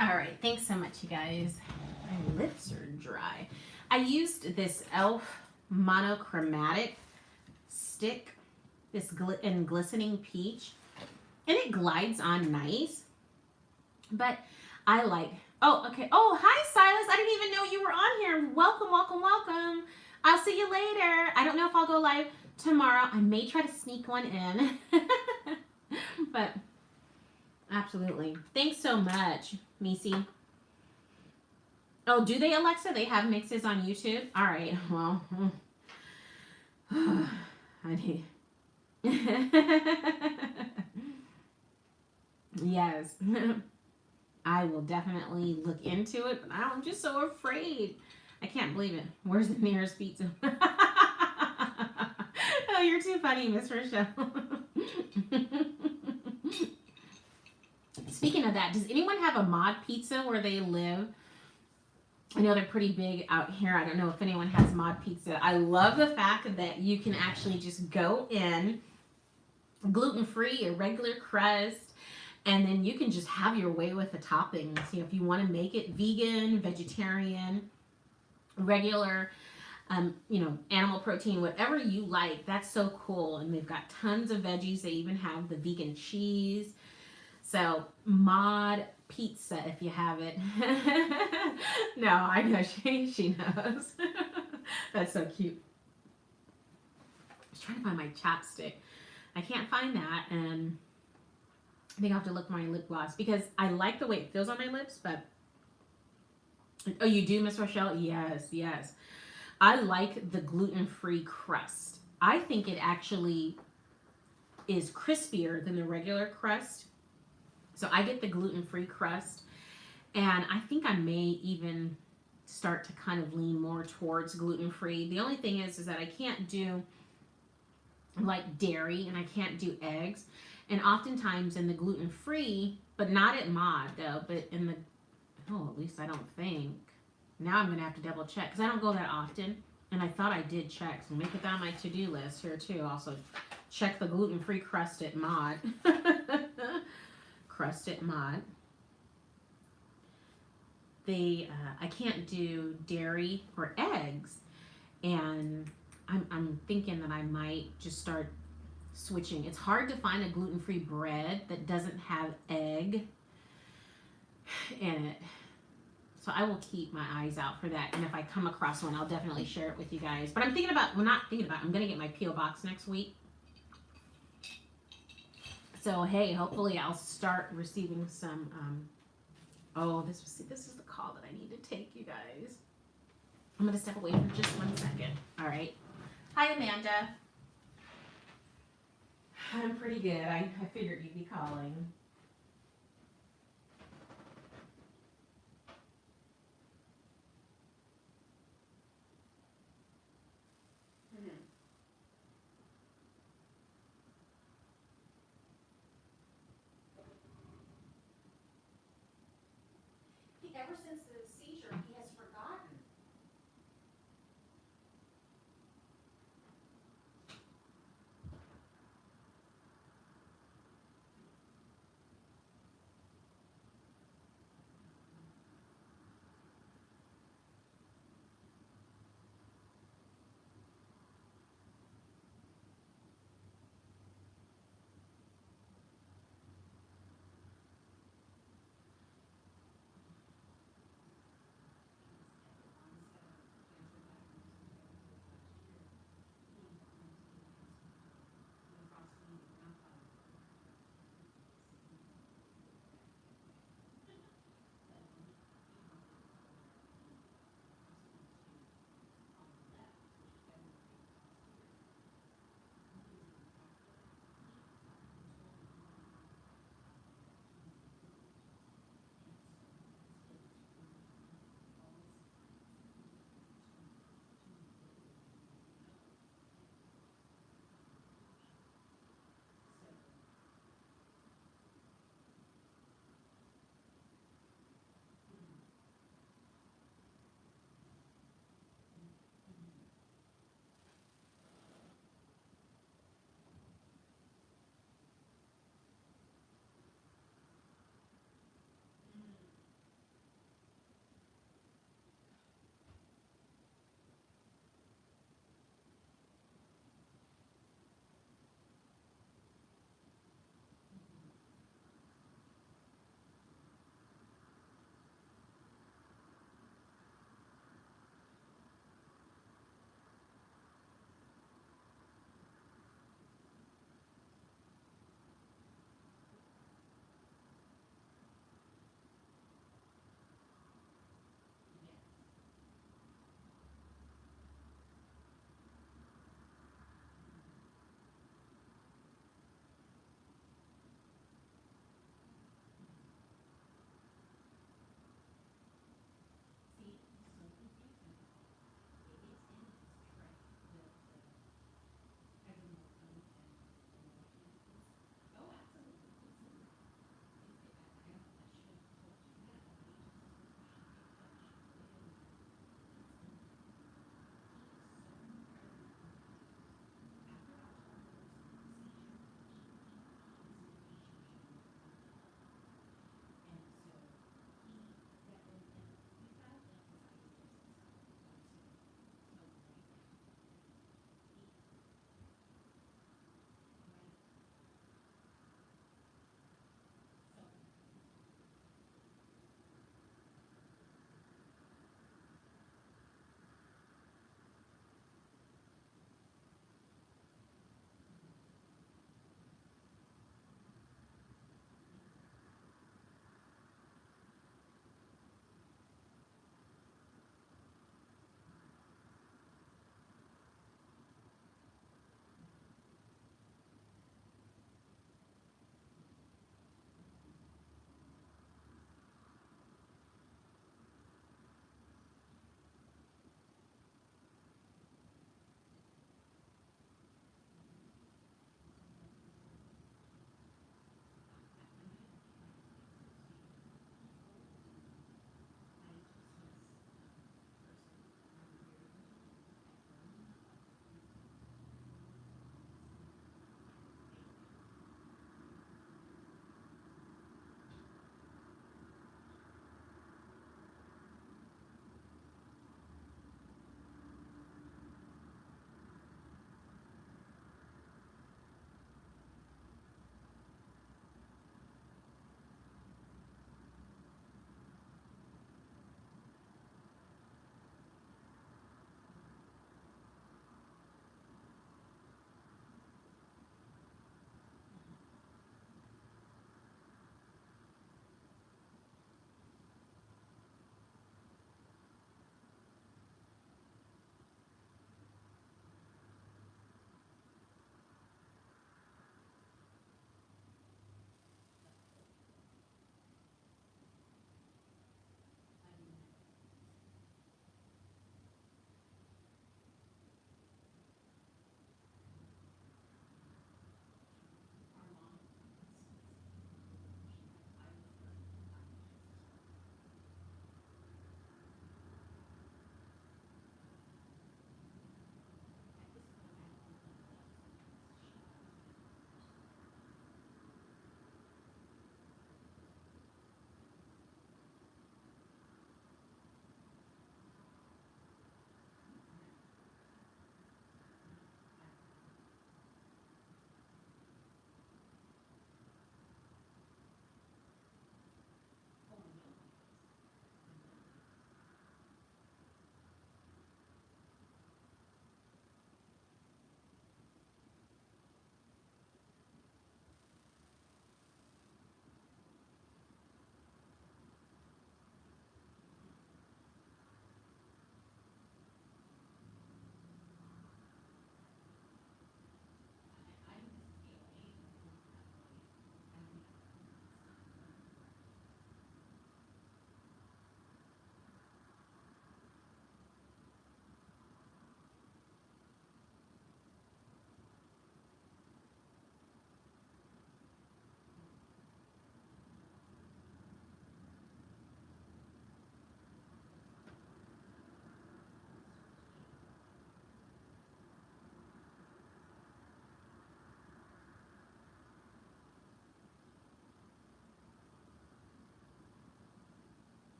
All right, thanks so much, you guys. My lips are dry. I used this e.l.f. monochromatic stick, this in glistening peach, and it glides on nice. But I like. Oh, okay. Oh, hi, Silas. I didn't even know you were on here. Welcome, welcome, welcome. I'll see you later. I don't know if I'll go live tomorrow. I may try to sneak one in, but absolutely. Thanks so much, Missy. Oh, do they, Alexa? They have mixes on YouTube? All right. Well, I need. Yes. I will definitely look into it, but I'm just so afraid. I can't believe it. Where's the nearest pizza? Oh, you're too funny, Miss Rochelle. Speaking of that, does anyone have a mod pizza where they live? I know they're pretty big out here. I don't know if anyone has mod pizza. I love the fact that you can actually just go in, gluten-free or regular crust, and then you can just have your way with the toppings. You know, if you want to make it vegan, vegetarian, regular, animal protein, whatever you like. That's so cool. And they've got tons of veggies. They even have the vegan cheese. So mod pizza if you have it. No, I know she knows. That's so cute. I was trying to find my chapstick. I can't find that, and I think I'll have to look for my lip gloss because I like the way it feels on my lips, but oh, you do, Miss Rochelle? Yes, yes. I like the gluten-free crust. I think it actually is crispier than the regular crust. So I get the gluten-free crust, and I think I may even start to kind of lean more towards gluten-free. The only thing is that I can't do like dairy and I can't do eggs. And oftentimes in the gluten-free, but not at Mod though, but in the, oh, at least I don't think. Now I'm going to have to double check because I don't go that often. And I thought I did check, so make it that on my to-do list here too. Also, check the gluten-free crust at Mod. Crust at Mod. I can't do dairy or eggs, and I'm thinking that I might just start switching. It's hard to find a gluten-free bread that doesn't have egg in it. So I will keep my eyes out for that. And if I come across one, I'll definitely share it with you guys. But I'm thinking about, well, not thinking about, I'm going to get my P.O. box next week. So, hey, hopefully I'll start receiving some, this is the call that I need to take, you guys. I'm going to step away for just 1 second. All right. Hi, Amanda. I'm pretty good. I figured you'd be calling. Ever since the seizure, he has forgotten.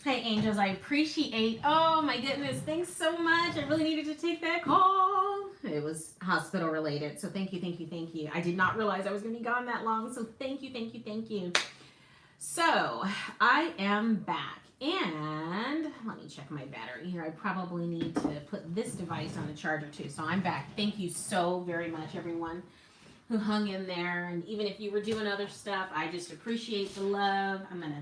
Hey, angels, I appreciate. Oh my goodness, thanks so much. I really needed to take that call. It was hospital related, so thank you, thank you, thank you. I did not realize I was going to be gone that long, so thank you, thank you, thank you. So I am back, and let me check my battery here. I probably need to put this device on the charger too. So I'm back. Thank you so very much, everyone who hung in there, and even if you were doing other stuff, I just appreciate the love. I'm gonna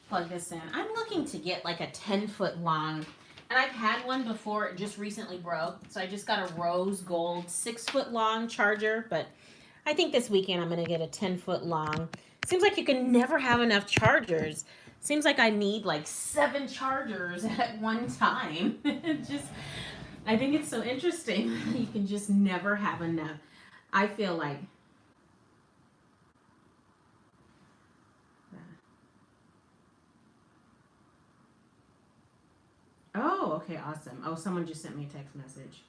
plug this in. I'm looking to get like a 10-foot long, and I've had one before. It just recently broke, so I just got a rose gold 6-foot long charger, but I think this weekend I'm gonna get a 10-foot long. Seems like you can never have enough chargers. Seems like I need like 7 chargers at one time. Just, I think it's so interesting. You can just never have enough. I feel like oh, okay, awesome. Oh, someone just sent me a text message.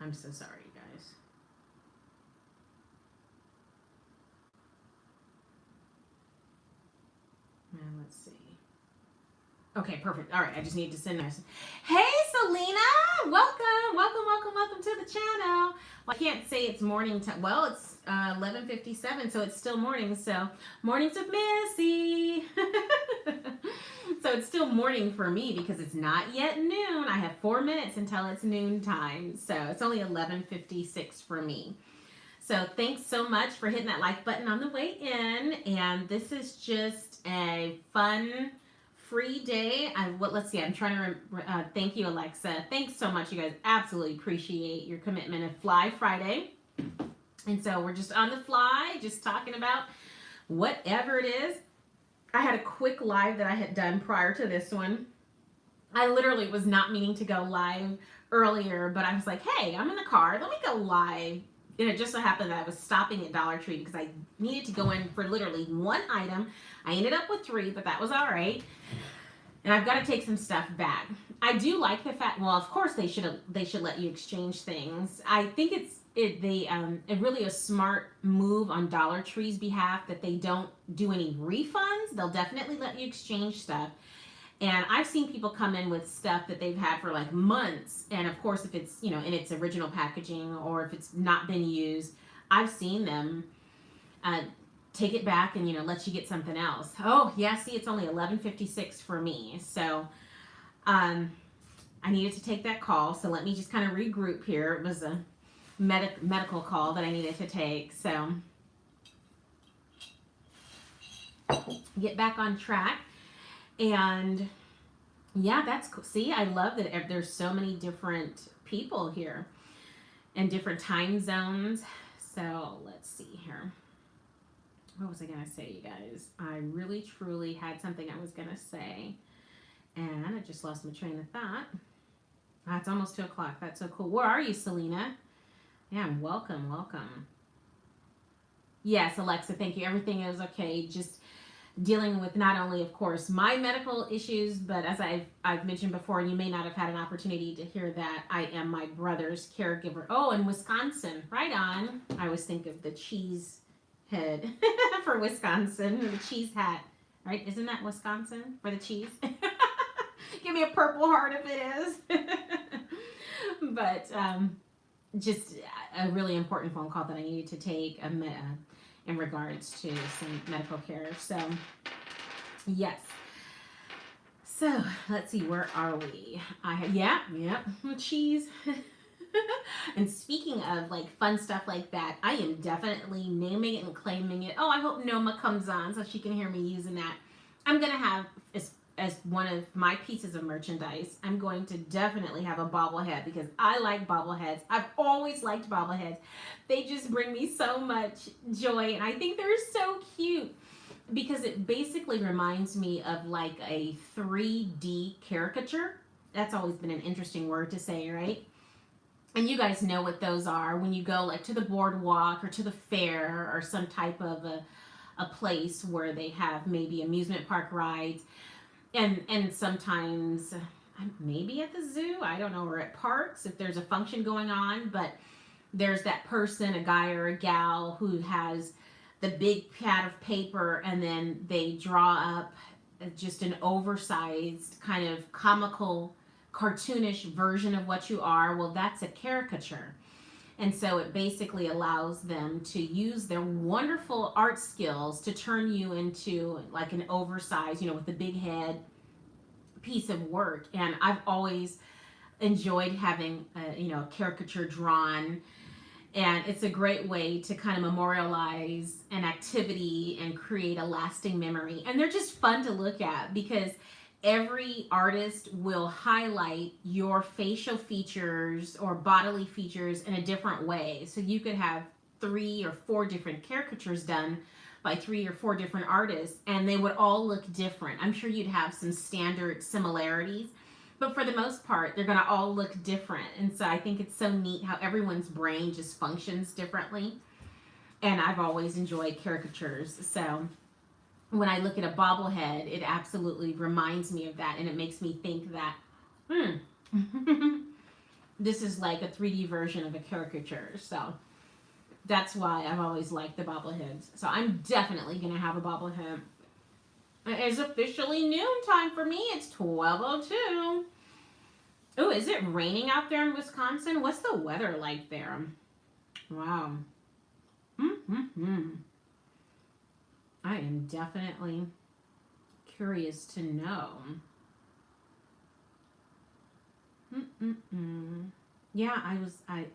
I'm so sorry, guys. And let's see. Okay, perfect. All right, I just need to send this. Hey, Selena! Welcome, welcome, welcome, welcome to the channel. Well, I can't say it's morning time. Well, it's 11:57, so it's still morning. So, mornings with Missy. So it's still morning for me because it's not yet noon. I have 4 minutes until it's noon time. So it's only 11:56 for me. So thanks so much for hitting that like button on the way in. And this is just a fun, free day. Let's see. I'm trying to thank you, Alexa. Thanks so much, you guys. Absolutely appreciate your commitment of Fly Friday. And so we're just on the fly, just talking about whatever it is. I had a quick live that I had done prior to this one. I literally was not meaning to go live earlier, but I was like, hey, I'm in the car. Let me go live. And it just so happened that I was stopping at Dollar Tree because I needed to go in for literally one item. I ended up with 3, but that was all right. And I've got to take some stuff back. I do like the fact, well, of course they should let you exchange things. I think it's really a smart move on Dollar Tree's behalf that they don't do any refunds. They'll definitely let you exchange stuff. And I've seen people come in with stuff that they've had for like months. And of course, if it's, in its original packaging or if it's not been used, I've seen them take it back and, let you get something else. Oh, yeah, see, it's only 11:56 for me. So I needed to take that call. So let me just kind of regroup here. It was a medical call that I needed to take. So get back on track. And yeah, that's cool. See, I love that there's so many different people here and different time zones. So let's see here. What was I going to say, you guys? I really, truly had something I was going to say. And I just lost my train of thought. It's almost 2 o'clock. That's so cool. Where are you, Selena? Yeah, welcome, welcome. Yes, Alexa, thank you. Everything is okay. Just dealing with not only, of course, my medical issues, but as I've mentioned before, and you may not have had an opportunity to hear that, I am my brother's caregiver. Oh, in Wisconsin. Right on. I always think of the cheese head for Wisconsin, or the cheese hat. Right? Isn't that Wisconsin for the cheese? Give me a Purple Heart if it is. But just a really important phone call that I needed to take in regards to some medical care. So, yes. So, let's see, where are we? Cheese. And speaking of like fun stuff like that, I am definitely naming it and claiming it. Oh, I hope Noma comes on so she can hear me using that. I'm going to have, as one of my pieces of merchandise, I'm going to definitely have a bobblehead because I like bobbleheads. I've always liked bobbleheads. They just bring me so much joy, and I think they're so cute because it basically reminds me of like a 3D caricature. That's always been an interesting word to say, right? And you guys know what those are when you go like to the boardwalk or to the fair or some type of a place where they have maybe amusement park rides. And sometimes maybe at the zoo, I don't know, or at parks if there's a function going on, but there's that person, a guy or a gal, who has the big pad of paper and then they draw up just an oversized kind of comical cartoonish version of what you are. Well, that's a caricature. And so it basically allows them to use their wonderful art skills to turn you into like an oversized, with the big head piece of work. And I've always enjoyed having a caricature drawn, and it's a great way to kind of memorialize an activity and create a lasting memory. And they're just fun to look at because every artist will highlight your facial features or bodily features in a different way. So you could have 3 or 4 different caricatures done by 3 or 4 different artists, and they would all look different. I'm sure you'd have some standard similarities, but for the most part, they're going to all look different. And so I think it's so neat how everyone's brain just functions differently. And I've always enjoyed caricatures. So when I look at a bobblehead, it absolutely reminds me of that. And it makes me think that, this is like a 3D version of a caricature. So that's why I've always liked the bobbleheads. So I'm definitely going to have a bobblehead. It is officially noontime for me. It's 12:02. Oh, is it raining out there in Wisconsin? What's the weather like there? Wow. I am definitely curious to know. Yeah,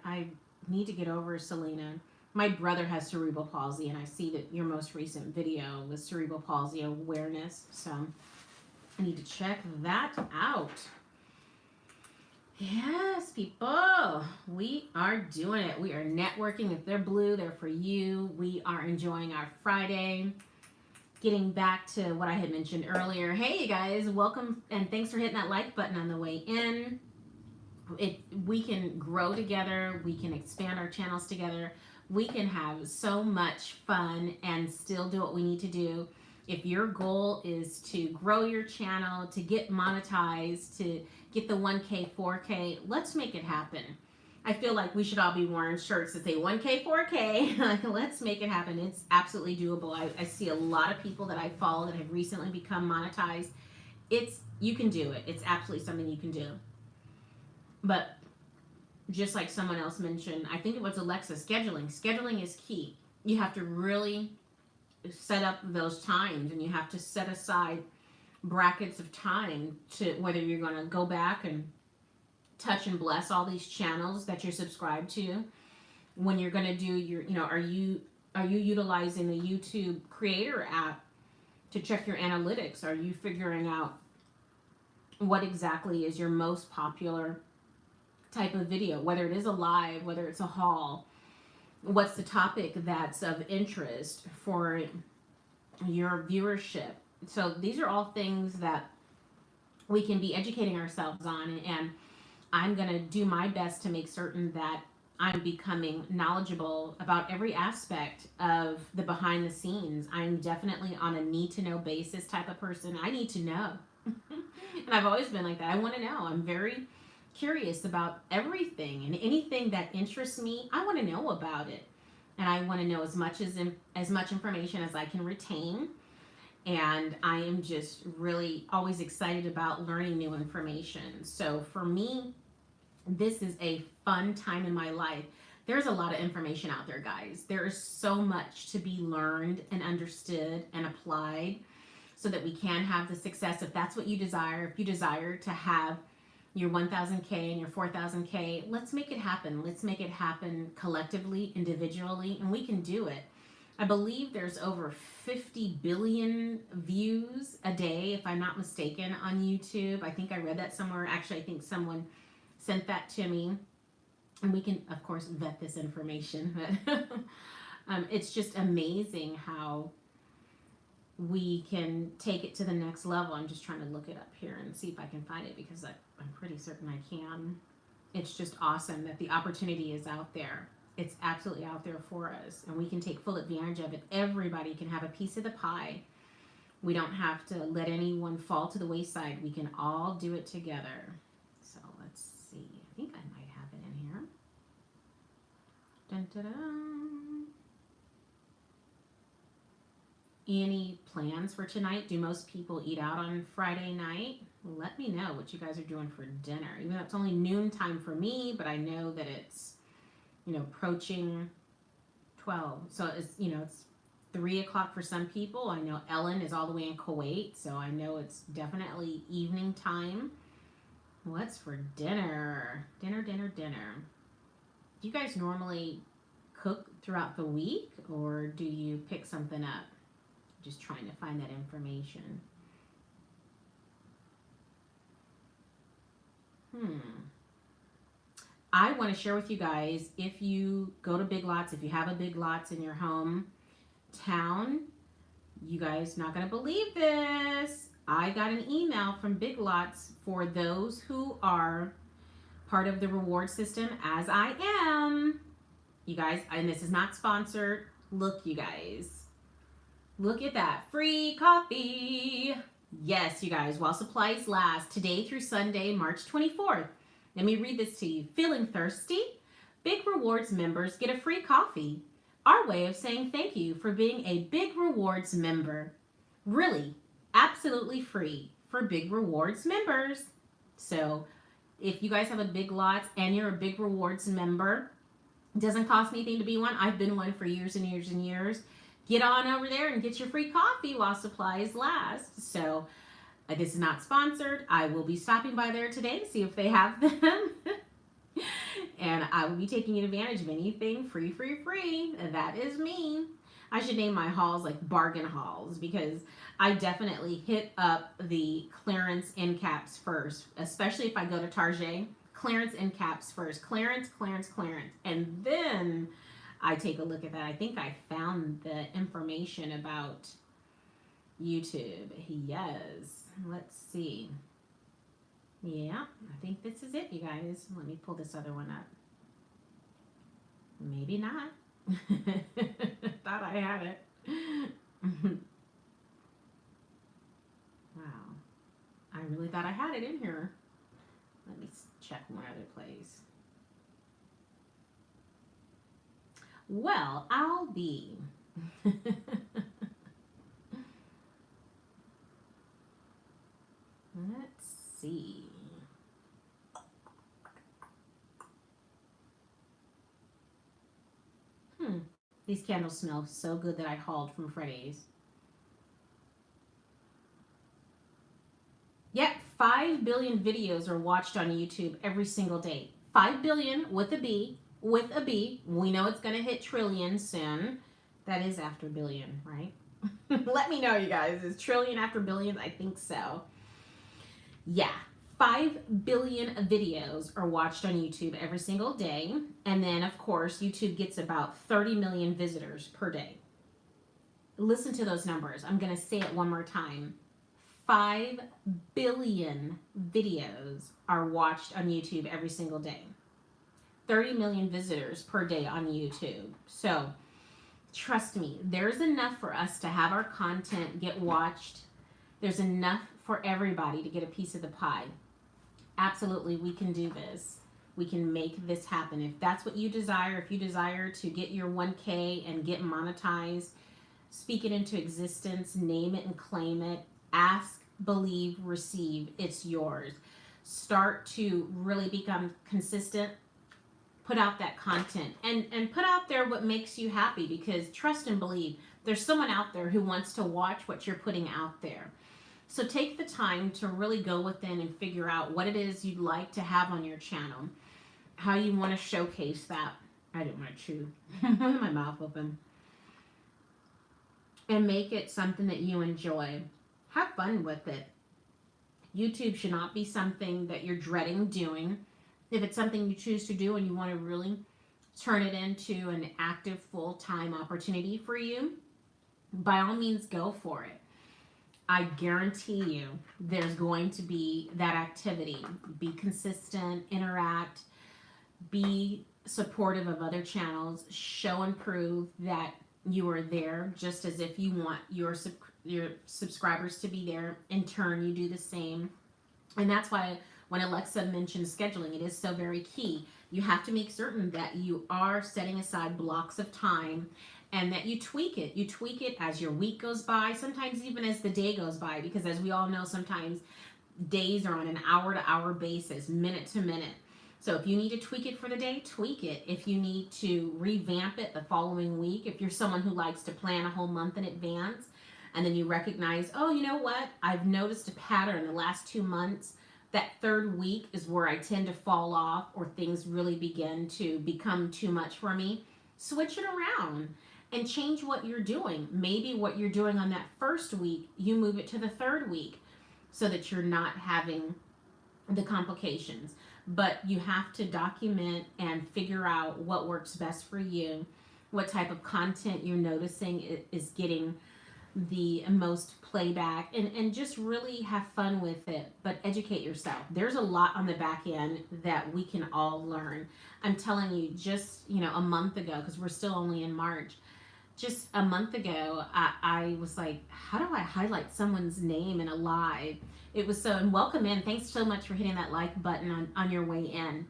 I need to get over Selena. My brother has cerebral palsy, and I see that your most recent video was cerebral palsy awareness. So I need to check that out. Yes, people, we are doing it. We are networking. If they're blue, they're for you. We are enjoying our Friday. Getting back to what I had mentioned earlier. Hey, you guys, welcome, and thanks for hitting that like button on the way in. We can grow together. We can expand our channels together. We can have so much fun and still do what we need to do. If your goal is to grow your channel, to get monetized, to get the 1K, 4K, let's make it happen. I feel like we should all be wearing shirts that say 1K, 4K. Let's make it happen. It's absolutely doable. I see a lot of people that I follow that have recently become monetized. You can do it. It's absolutely something you can do. But just like someone else mentioned, I think it was Alexa, scheduling. Scheduling is key. You have to really set up those times, and you have to set aside brackets of time to whether you're going to go back and touch and bless all these channels that you're subscribed to. When you're going to do your, are you utilizing the YouTube Creator app to check your analytics? Are you figuring out what exactly is your most popular type of video, whether it is a live, whether it's a haul, what's the topic that's of interest for your viewership? So these are all things that we can be educating ourselves on, and I'm going to do my best to make certain that I'm becoming knowledgeable about every aspect of the behind the scenes. I'm definitely on a need to know basis type of person. I need to know. And I've always been like that. I want to know. I'm very curious about everything, and anything that interests me, I want to know about it. And I want to know as much information as I can retain. And I am just really always excited about learning new information. So for me, this is a fun time in my life. There's a lot of information out there, guys. There is so much to be learned and understood and applied so that we can have the success if that's what you desire. If you desire to have your 1,000K and your 4,000K, let's make it happen. Let's make it happen collectively, individually, and we can do it. I believe there's over 50 billion views a day, if I'm not mistaken, on YouTube. I think I read that somewhere. Actually, I think someone sent that to me. And we can, of course, vet this information. But it's just amazing how we can take it to the next level. I'm just trying to look it up here and see if I can find it, because I'm pretty certain I can. It's just awesome that the opportunity is out there. It's absolutely out there for us, and we can take full advantage of it. Everybody can have a piece of the pie. We don't have to let anyone fall to the wayside. We can all do it together. So let's see. I think I might have it in here. Any plans for tonight? Do most people eat out on Friday night? Let me know what you guys are doing for dinner. Even though it's only noon time for me, but I know that it's, approaching 12. So it's 3 o'clock for some people. I know Ellen is all the way in Kuwait, so I know it's definitely evening time. What's for dinner? Dinner. Do you guys normally cook throughout the week, or do you pick something up? Just trying to find that information. I want to share with you guys, if you go to Big Lots, if you have a Big Lots in your hometown, you guys not going to believe this. I got an email from Big Lots for those who are part of the reward system, as I am. You guys, and this is not sponsored. Look, you guys. Look at that. Free coffee. Yes, you guys, while supplies last, today through Sunday, March 24th. Let me read this to you. Feeling thirsty? Big Rewards members get a free coffee. Our way of saying thank you for being a Big Rewards member. Really, absolutely free for Big Rewards members. So if you guys have a Big Lots and you're a Big Rewards member, it doesn't cost anything to be one. I've been one for years and years and years. Get on over there and get your free coffee while supplies last. So this is not sponsored. I will be stopping by there today to see if they have them. And I will be taking advantage of anything free. That is me. I should name my hauls like bargain hauls, because I definitely hit up the clearance end caps first, especially if I go to Target. Clearance end caps first. Clearance. And then I take a look at that. I think I found the information about YouTube. Yes. Let's see. Yeah, I think this is it, you guys. Let me pull this other one up. Maybe not. Thought I had it. Wow. I really thought I had it in here. Let me check one other place. Well, I'll be. Let's see. These candles smell so good that I hauled from Freddy's. Yep, 5 billion videos are watched on YouTube every single day. 5 billion with a B. We know it's going to hit trillion soon. That is after billion, right? Let me know, you guys. Is trillion after billion? I think so. Yeah, 5 billion videos are watched on YouTube every single day. And then, of course, YouTube gets about 30 million visitors per day. Listen to those numbers. I'm going to say it one more time. 5 billion videos are watched on YouTube every single day. 30 million visitors per day on YouTube. So, trust me, there's enough for us to have our content get watched. There's enough for everybody to get a piece of the pie. Absolutely, we can do this. We can make this happen. If that's what you desire, if you desire to get your 1K and get monetized, speak it into existence, name it and claim it, ask, believe, receive, it's yours. Start to really become consistent. Put out that content and put out there what makes you happy, because trust and believe, there's someone out there who wants to watch what you're putting out there. So take the time to really go within and figure out what it is you'd like to have on your channel, how you want to showcase that. I didn't want to chew with my mouth open. And make it something that you enjoy. Have fun with it. YouTube should not be something that you're dreading doing. If it's something you choose to do and you want to really turn it into an active full-time opportunity for you, by all means go for it. I guarantee you there's going to be that activity. Be consistent, interact, be supportive of other channels, show and prove that you are there, just as if you want your subscribers to be there. In turn, you do the same. And that's why when Alexa mentioned scheduling, it is so very key. You have to make certain that you are setting aside blocks of time and that you tweak it. You tweak it as your week goes by, sometimes even as the day goes by, because as we all know, sometimes days are on an hour to hour basis, minute to minute. So if you need to tweak it for the day, tweak it. If you need to revamp it the following week, if you're someone who likes to plan a whole month in advance, and then you recognize, oh, you know what? I've noticed a pattern the last 2 months. That third week is where I tend to fall off or things really begin to become too much for me. Switch it around and change what you're doing. Maybe what you're doing on that first week, you move it to the third week so that you're not having the complications. But you have to document and figure out what works best for you, what type of content you're noticing is getting the most playback, and just really have fun with it, but educate yourself. There's a lot on the back end that we can all learn. I'm telling you, just a month ago, because we're still only in March, just a month ago, I was like, how do I highlight someone's name in a live? It was so, and welcome in. Thanks so much for hitting that like button on your way in.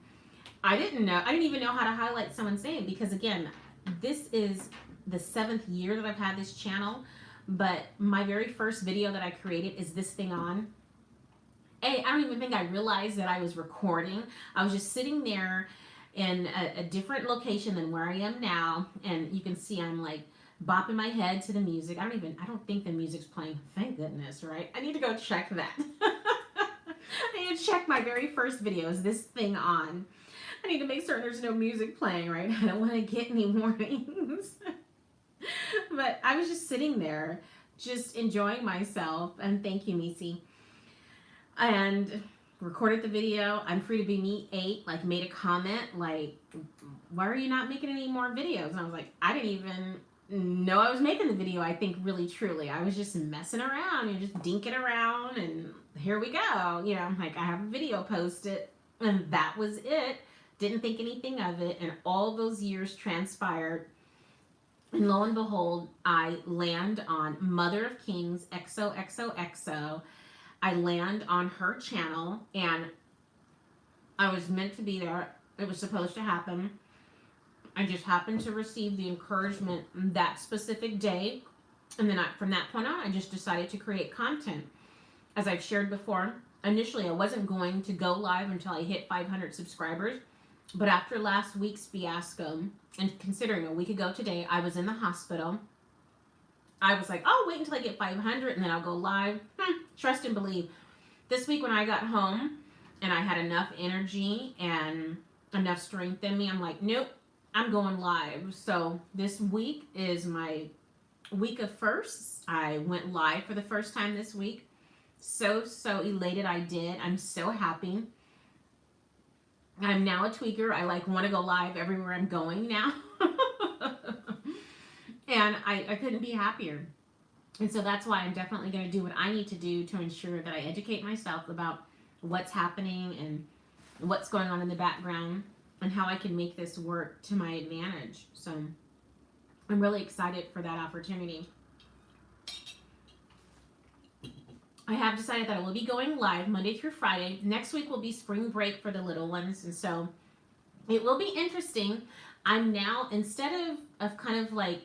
I didn't even know how to highlight someone's name, because again, this is the 7th year that I've had this channel, but my very first video that I created is this thing on. I don't even think I realized that I was recording. I was just sitting there in a different location than where I am now, and you can see I'm like bopping my head to the music. I don't think the music's playing. Thank goodness, right? I need to go check that. I need to check my very first video. Is this thing on? I need to make certain there's no music playing, right? I don't want to get any warnings. But I was just sitting there, just enjoying myself, and thank you, Missy. And recorded the video. I'm free to be me 8, like made a comment, like, why are you not making any more videos? And I was like, I didn't even know I was making the video, I think, really, truly. I was just messing around, just dinking around, and here we go. I'm like, I have a video posted, and that was it. Didn't think anything of it, and all those years transpired. And lo and behold, I land on Mother of Kings, XOXOXO. I land on her channel, and I was meant to be there. It was supposed to happen. I just happened to receive the encouragement that specific day. And then from that point on, I just decided to create content. As I've shared before, initially I wasn't going to go live until I hit 500 subscribers. But after last week's fiasco, and considering a week ago today, I was in the hospital. I was like, oh, wait until I get 500 and then I'll go live. Trust and believe. This week when I got home and I had enough energy and enough strength in me, I'm like, nope, I'm going live. So this week is my week of firsts. I went live for the first time this week. So elated I did. I'm so happy. I'm now a tweaker. I want to go live everywhere I'm going now. And I couldn't be happier. And so that's why I'm definitely going to do what I need to do to ensure that I educate myself about what's happening and what's going on in the background and how I can make this work to my advantage. So I'm really excited for that opportunity. I have decided that I will be going live Monday through Friday. Next week will be spring break for the little ones, and so it will be interesting. I'm now, instead of kind of like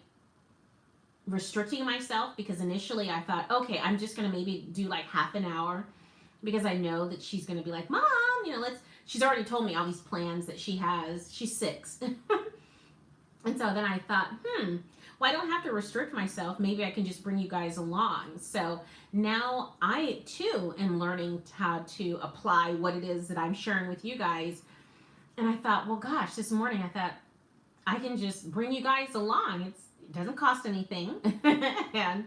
restricting myself, because initially I thought, okay, I'm just going to maybe do like half an hour, because I know that she's going to be like, Mom, she's already told me all these plans that she has. She's 6. And so then I thought, well, I don't have to restrict myself. Maybe I can just bring you guys along. So now I, too, am learning how to apply what it is that I'm sharing with you guys. And I thought, well, gosh, this morning I thought, I can just bring you guys along. It doesn't cost anything. And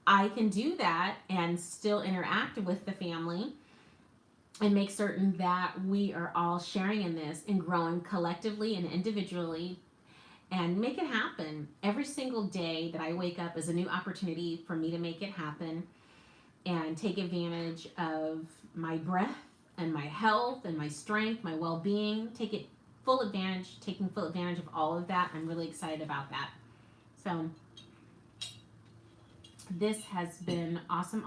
I can do that and still interact with the family and make certain that we are all sharing in this and growing collectively and individually, and make it happen. Every single day that I wake up is a new opportunity for me to make it happen and take advantage of my breath and my health and my strength, my well-being, taking full advantage of all of that. I'm really excited about that. So this has been awesome.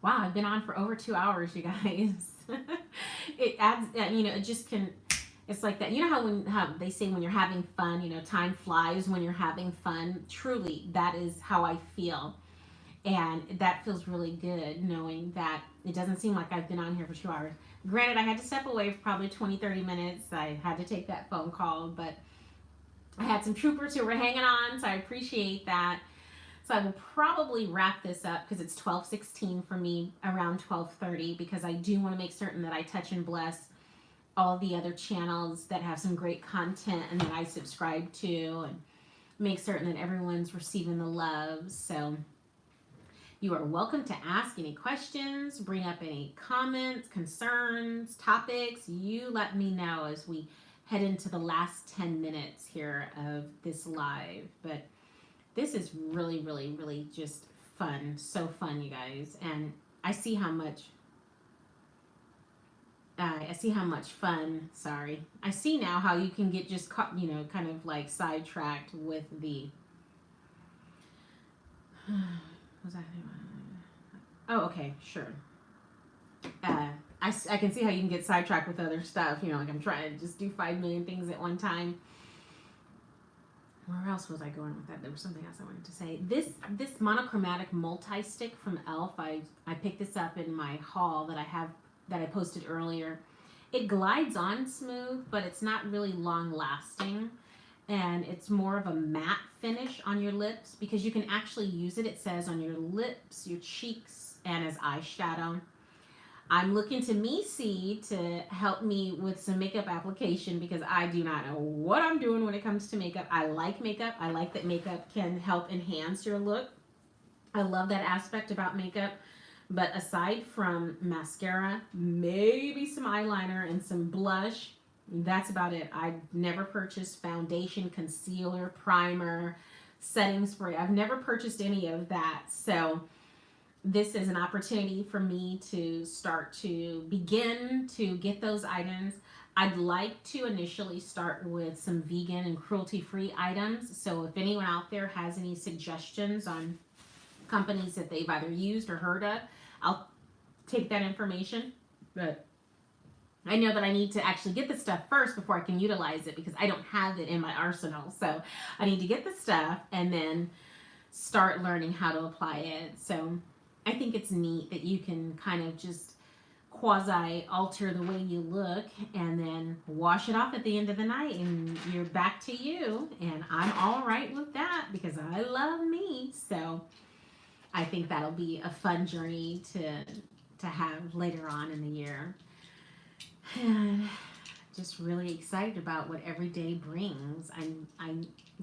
Wow, I've been on for over 2 hours, you guys. It adds, it just can. It's like that. You know how they say when you're having fun, time flies when you're having fun. Truly, that is how I feel, and that feels really good knowing that it doesn't seem like I've been on here for 2 hours. Granted, I had to step away for probably 20, 30 minutes. I had to take that phone call, but I had some troopers who were hanging on, so I appreciate that. So I will probably wrap this up because it's 12:16 for me, around 12:30, because I do want to make certain that I touch and bless all the other channels that have some great content and that I subscribe to, and make certain that everyone's receiving the love. So you are welcome to ask any questions, bring up any comments, concerns, topics. You let me know as we head into the last 10 minutes here of this live. But this is really, really, really just fun. So fun, you guys. And I see how much fun. Sorry, I see now how you can get just caught, kind of like sidetracked with the. Was that? Oh, okay, sure. I can see how you can get sidetracked with other stuff. Like I'm trying to just do 5 million things at one time. Where else was I going with that? There was something else I wanted to say. This monochromatic multi-stick from e.l.f. I picked this up in my haul that I posted earlier. It glides on smooth, but it's not really long lasting. And it's more of a matte finish on your lips because you can actually use it. It says on your lips, your cheeks, and as eyeshadow. I'm looking to Misi to help me with some makeup application because I do not know what I'm doing when it comes to makeup. I like makeup. I like that makeup can help enhance your look. I love that aspect about makeup. But aside from mascara, maybe some eyeliner and some blush, that's about it. I've never purchased foundation, concealer, primer, setting spray. I've never purchased any of that. So this is an opportunity for me to start to begin to get those items. I'd like to initially start with some vegan and cruelty-free items. So if anyone out there has any suggestions on companies that they've either used or heard of, I'll take that information. But I know that I need to actually get the stuff first before I can utilize it because I don't have it in my arsenal. So I need to get the stuff and then start learning how to apply it. So I think it's neat that you can kind of just quasi alter the way you look and then wash it off at the end of the night and you're back to you. And I'm all right with that because I love me. So I think that'll be a fun journey to have later on in the year. And just really excited about what every day brings. I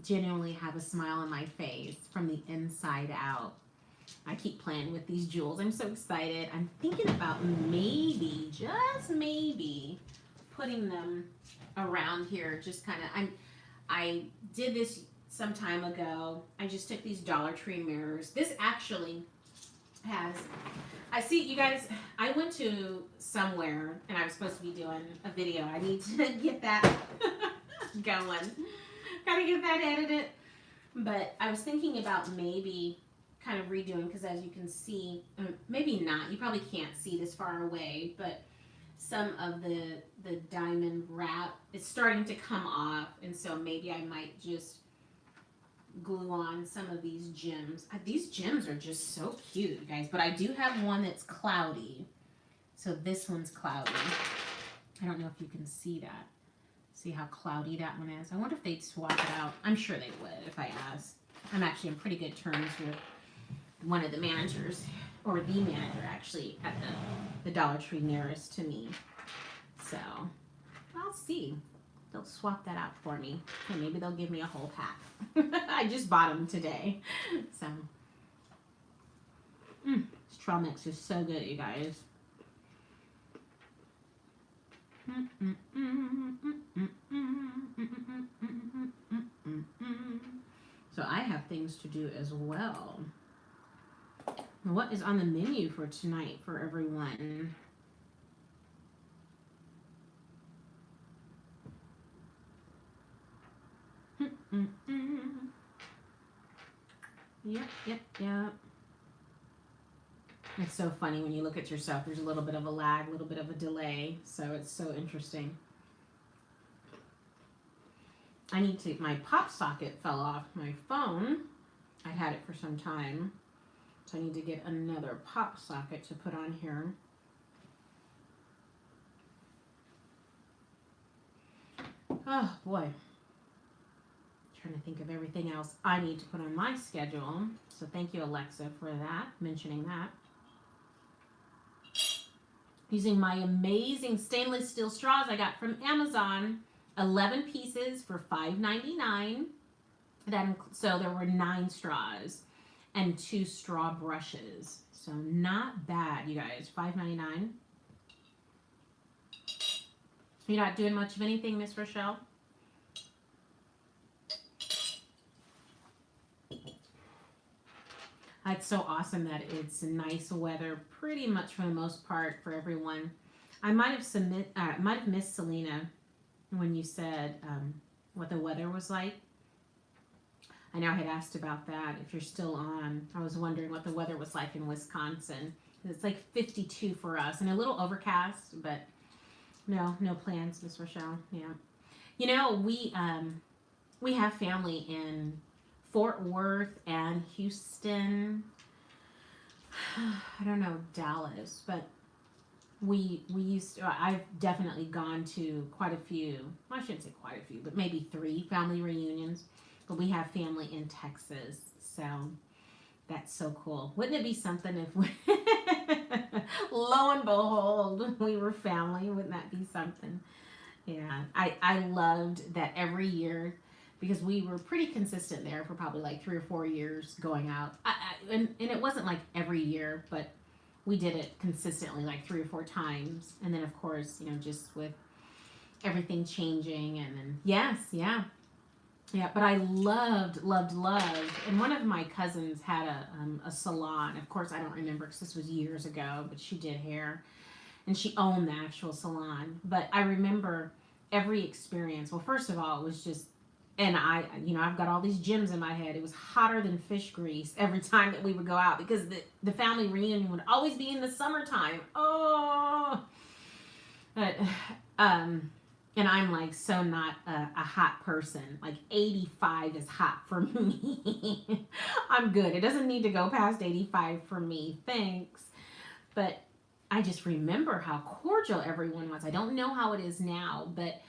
genuinely have a smile on my face from the inside out. I keep playing with these jewels. I'm so excited. I'm thinking about maybe, just maybe, putting them around here. Just kind of, I did this some time ago. I just took these Dollar Tree mirrors. This actually has, I see you guys, I went to somewhere and I was supposed to be doing a video. I need to get that going. Gotta get that edited. But I was thinking about maybe kind of redoing because as you can see, maybe not, you probably can't see this far away, but some of the diamond wrap is starting to come off, and so maybe I might just glue on some of these gems. These gems are just so cute, you guys, but I do have one that's cloudy, so this one's cloudy. I don't know if you can see that. See how cloudy that one is? I wonder if they'd swap it out. I'm sure they would if I asked. I'm actually in pretty good terms with one of the managers, or the manager actually, at the Dollar Tree nearest to me. So I'll see. They'll swap that out for me. And maybe they'll give me a whole pack. I just bought them today. So this trail mix is so good, you guys. So I have things to do as well. What is on the menu for tonight for everyone? Yep. It's so funny when you look at yourself. There's a little bit of a lag, a little bit of a delay. So it's so interesting. I need to, my pop socket fell off my phone. I had it for some time. So I need to get another pop socket to put on here. Oh boy. Trying to think of everything else I need to put on my schedule. So thank you, Alexa, for that, mentioning that. Using my amazing stainless steel straws I got from Amazon. 11 pieces for $5.99. So there were 9 straws and 2 straw brushes. So not bad, you guys. $5.99. You're not doing much of anything, Miss Rochelle? It's so awesome that it's nice weather pretty much for the most part for everyone. I might have missed Selena when you said what the weather was like. I know I had asked about that. If you're still on, I was wondering what the weather was like in Wisconsin. It's like 52 for us and a little overcast, but no plans, Miss Rochelle. Yeah, you know we have family in Fort Worth and Houston. I don't know Dallas, but we used to, I've definitely gone to quite a few. Well, I shouldn't say quite a few, but maybe 3 family reunions. But we have family in Texas, so that's so cool. Wouldn't it be something if we, lo and behold, we were family? Wouldn't that be something? Yeah, I loved that every year because we were pretty consistent there for probably like 3 or 4 years going out. And it wasn't like every year, but we did it consistently like 3 or 4 times. And then, of course, just with everything changing and then, yes, yeah. Yeah, but I loved. And one of my cousins had a salon. Of course, I don't remember because this was years ago, but she did hair. And she owned the actual salon. But I remember every experience. Well, first of all, it was just, and I've got all these gems in my head. It was hotter than fish grease every time that we would go out because the family reunion would always be in the summertime. Oh, but, and I'm like so not a hot person. Like 85 is hot for me. I'm good. It doesn't need to go past 85 for me. Thanks. But I just remember how cordial everyone was. I don't know how it is now, but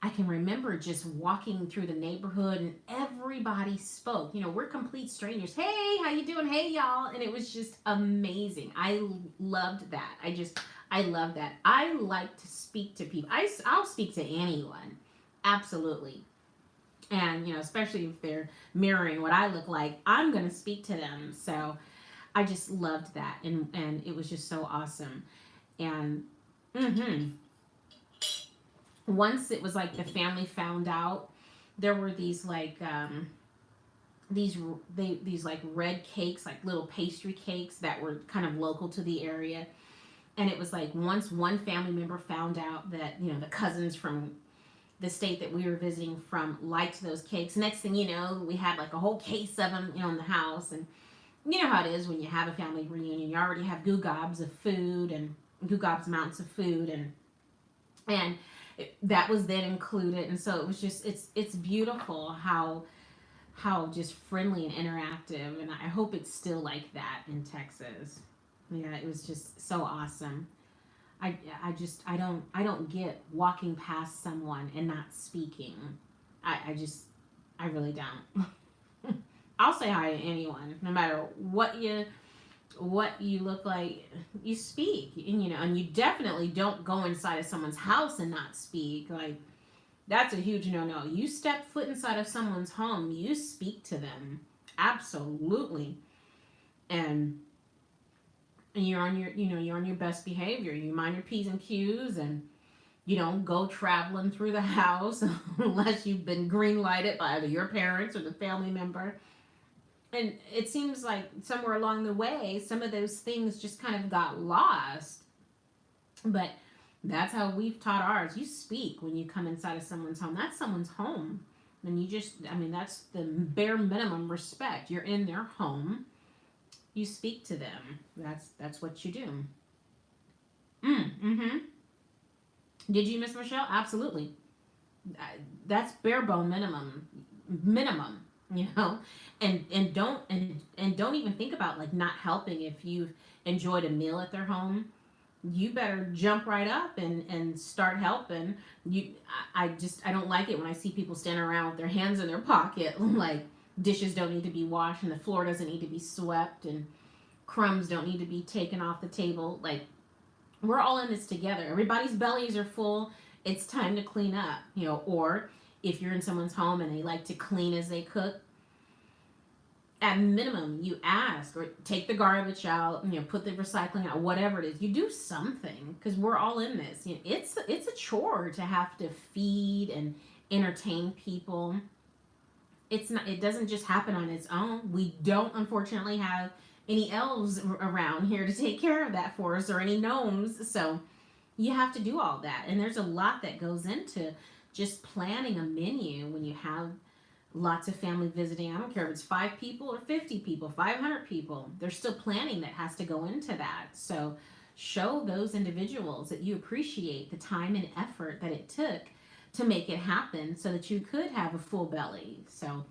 I can remember just walking through the neighborhood and everybody spoke. We're complete strangers. Hey, how you doing? Hey, y'all. And it was just amazing. I loved that. I love that. I like to speak to people. I'll speak to anyone. Absolutely. And, especially if they're mirroring what I look like, I'm going to speak to them. So I just loved that. And it was just so awesome. And, once it was like the family found out, there were these like, these like red cakes, like little pastry cakes that were kind of local to the area. And it was like once one family member found out that, the cousins from the state that we were visiting from liked those cakes. Next thing you know, we had like a whole case of them, in the house. And you know how it is when you have a family reunion. You already have gobs of food and amounts of food. And that was then included. And so it was just, it's beautiful how just friendly and interactive. And I hope it's still like that in Texas. Yeah, it was just so awesome. I don't get walking past someone and not speaking. I really don't. I'll say hi to anyone, no matter what you look like. You speak, and you definitely don't go inside of someone's house and not speak. Like, that's a huge no. You step foot inside of someone's home, you speak to them. Absolutely. And you're on your best behavior. You mind your P's and Q's, and you don't go traveling through the house unless you've been green lighted by either your parents or the family member. And it seems like somewhere along the way, some of those things just kind of got lost. But that's how we've taught ours. You speak when you come inside of someone's home. That's someone's home. And that's the bare minimum respect. You're in their home. You speak to them. That's what you do. Mm-hmm. Did you, Miss Michelle? Absolutely. Uh, That's bare bone minimum. Minimum. You know, and don't even think about like not helping if you've enjoyed a meal at their home. You better jump right up and start helping. I don't like it when I see people standing around with their hands in their pocket like dishes don't need to be washed and the floor doesn't need to be swept and crumbs don't need to be taken off the table. Like, we're all in this together. Everybody's bellies are full. It's time to clean up, you know. Or if you're in someone's home and they like to clean as they cook, at minimum you ask or take the garbage out, you know, put the recycling out, whatever it is. You do something because we're all in this. You know, it's a chore to have to feed and entertain people. It's not, it doesn't just happen on its own. We don't unfortunately have any elves around here to take care of that for us or any gnomes. So you have to do all that. And there's a lot that goes into just planning a menu when you have lots of family visiting. I don't care if it's 5 people or 50 people, 500 people. There's still planning that has to go into that. So show those individuals that you appreciate the time and effort that it took to make it happen so that you could have a full belly. So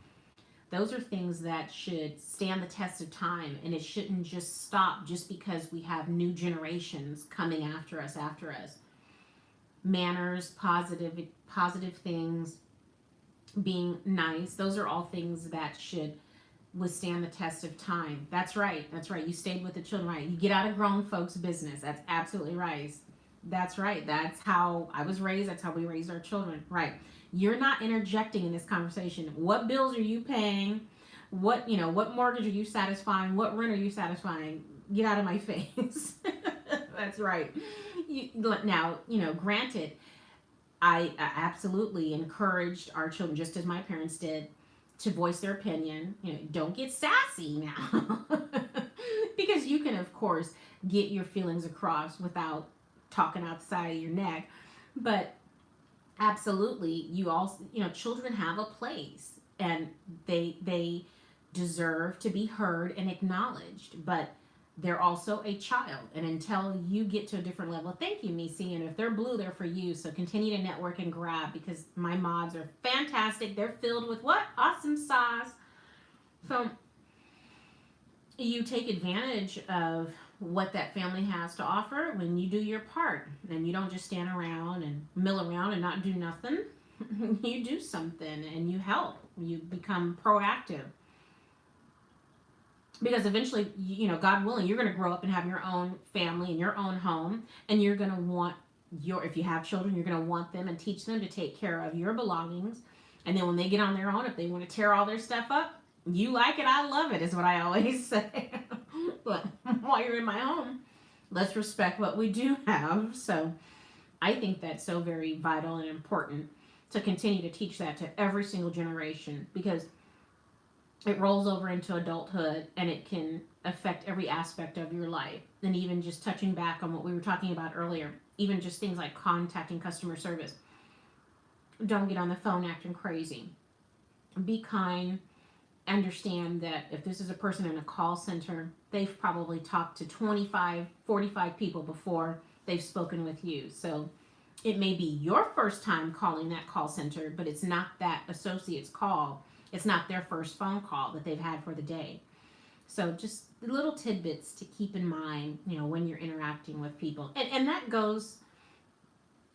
those are things that should stand the test of time, and it shouldn't just stop just because we have new generations coming after us. Manners, positive things, being nice, those are all things that should withstand the test of time. That's right. That's right. You stayed with the children, right? You get out of grown folks' business. That's absolutely right. That's right. That's how I was raised. That's how we raised our children. Right. You're not interjecting in this conversation. What bills are you paying? What mortgage are you satisfying? What rent are you satisfying? Get out of my face. That's right. Now, granted, I absolutely encouraged our children, just as my parents did, to voice their opinion. Don't get sassy now. Because you can, of course, get your feelings across without talking out the side of your neck. But absolutely, you also, children have a place and they deserve to be heard and acknowledged. But they're also a child, and until you get to a different level, thank you, Missy. And if they're blue, they're for you. So continue to network and grab, because my mods are fantastic. They're filled with what? Awesome sauce. So you take advantage of what that family has to offer when you do your part, and you don't just stand around and mill around and not do nothing. You do something and you help. You become proactive. Because eventually, God willing, you're going to grow up and have your own family and your own home, and you're going to want if you have children, you're going to want them and teach them to take care of your belongings. And then when they get on their own, if they want to tear all their stuff up, you like it, I love it, is what I always say. But while you're in my home, let's respect what we do have. So I think that's so very vital and important to continue to teach that to every single generation, because it rolls over into adulthood and it can affect every aspect of your life. And even just touching back on what we were talking about earlier, even just things like contacting customer service. Don't get on the phone acting crazy. Be kind. Understand that if this is a person in a call center, they've probably talked to 25, 45 people before they've spoken with you. So it may be your first time calling that call center, but it's not that associate's call. It's not their first phone call that they've had for the day. So just little tidbits to keep in mind, when you're interacting with people. And that goes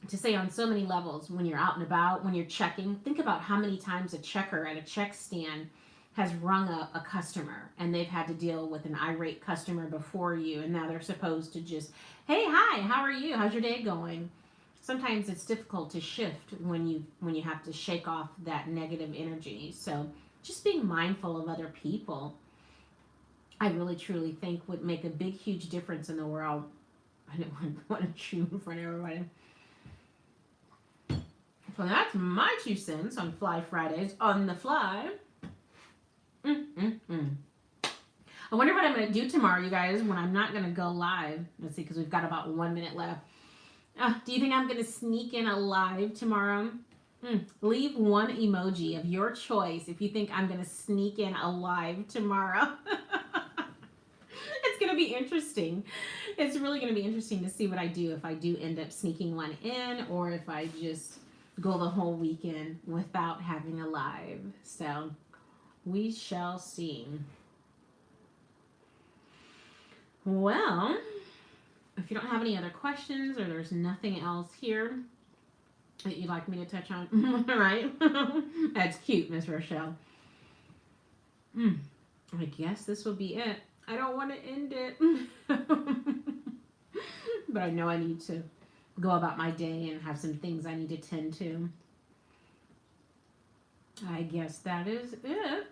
to say on so many levels. When you're out and about, when you're checking, think about how many times a checker at a check stand has rung up a customer and they've had to deal with an irate customer before you, and now they're supposed to just, hey, hi, how are you? How's your day going? Sometimes it's difficult to shift when you have to shake off that negative energy. So just being mindful of other people, I really truly think would make a big, huge difference in the world. I didn't want to chew in front of everybody. So that's my 2 cents on Fly Fridays on the fly. I wonder what I'm going to do tomorrow, you guys, when I'm not going to go live. Let's see, because we've got about 1 minute left. Do you think I'm going to sneak in a live tomorrow? Leave one emoji of your choice if you think I'm going to sneak in a live tomorrow. It's going to be interesting. It's really going to be interesting to see what I do, if I do end up sneaking one in or if I just go the whole weekend without having a live. So we shall see. Well, if you don't have any other questions or there's nothing else here that you'd like me to touch on, right? That's cute, Miss Rochelle. I guess this will be it. I don't want to end it. But I know I need to go about my day and have some things I need to tend to. I guess that is it.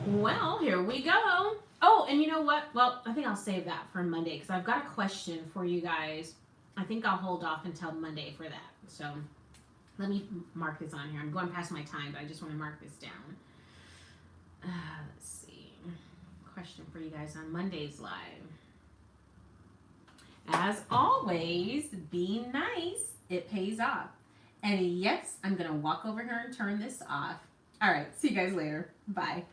Well, here we go. Oh, and you know what? Well, I think I'll save that for Monday because I've got a question for you guys. I think I'll hold off until Monday for that. So let me mark this on here. I'm going past my time, but I just want to mark this down. Let's see. Question for you guys on Monday's live. As always, be nice. It pays off. And yes, I'm going to walk over here and turn this off. All right. See you guys later. Bye.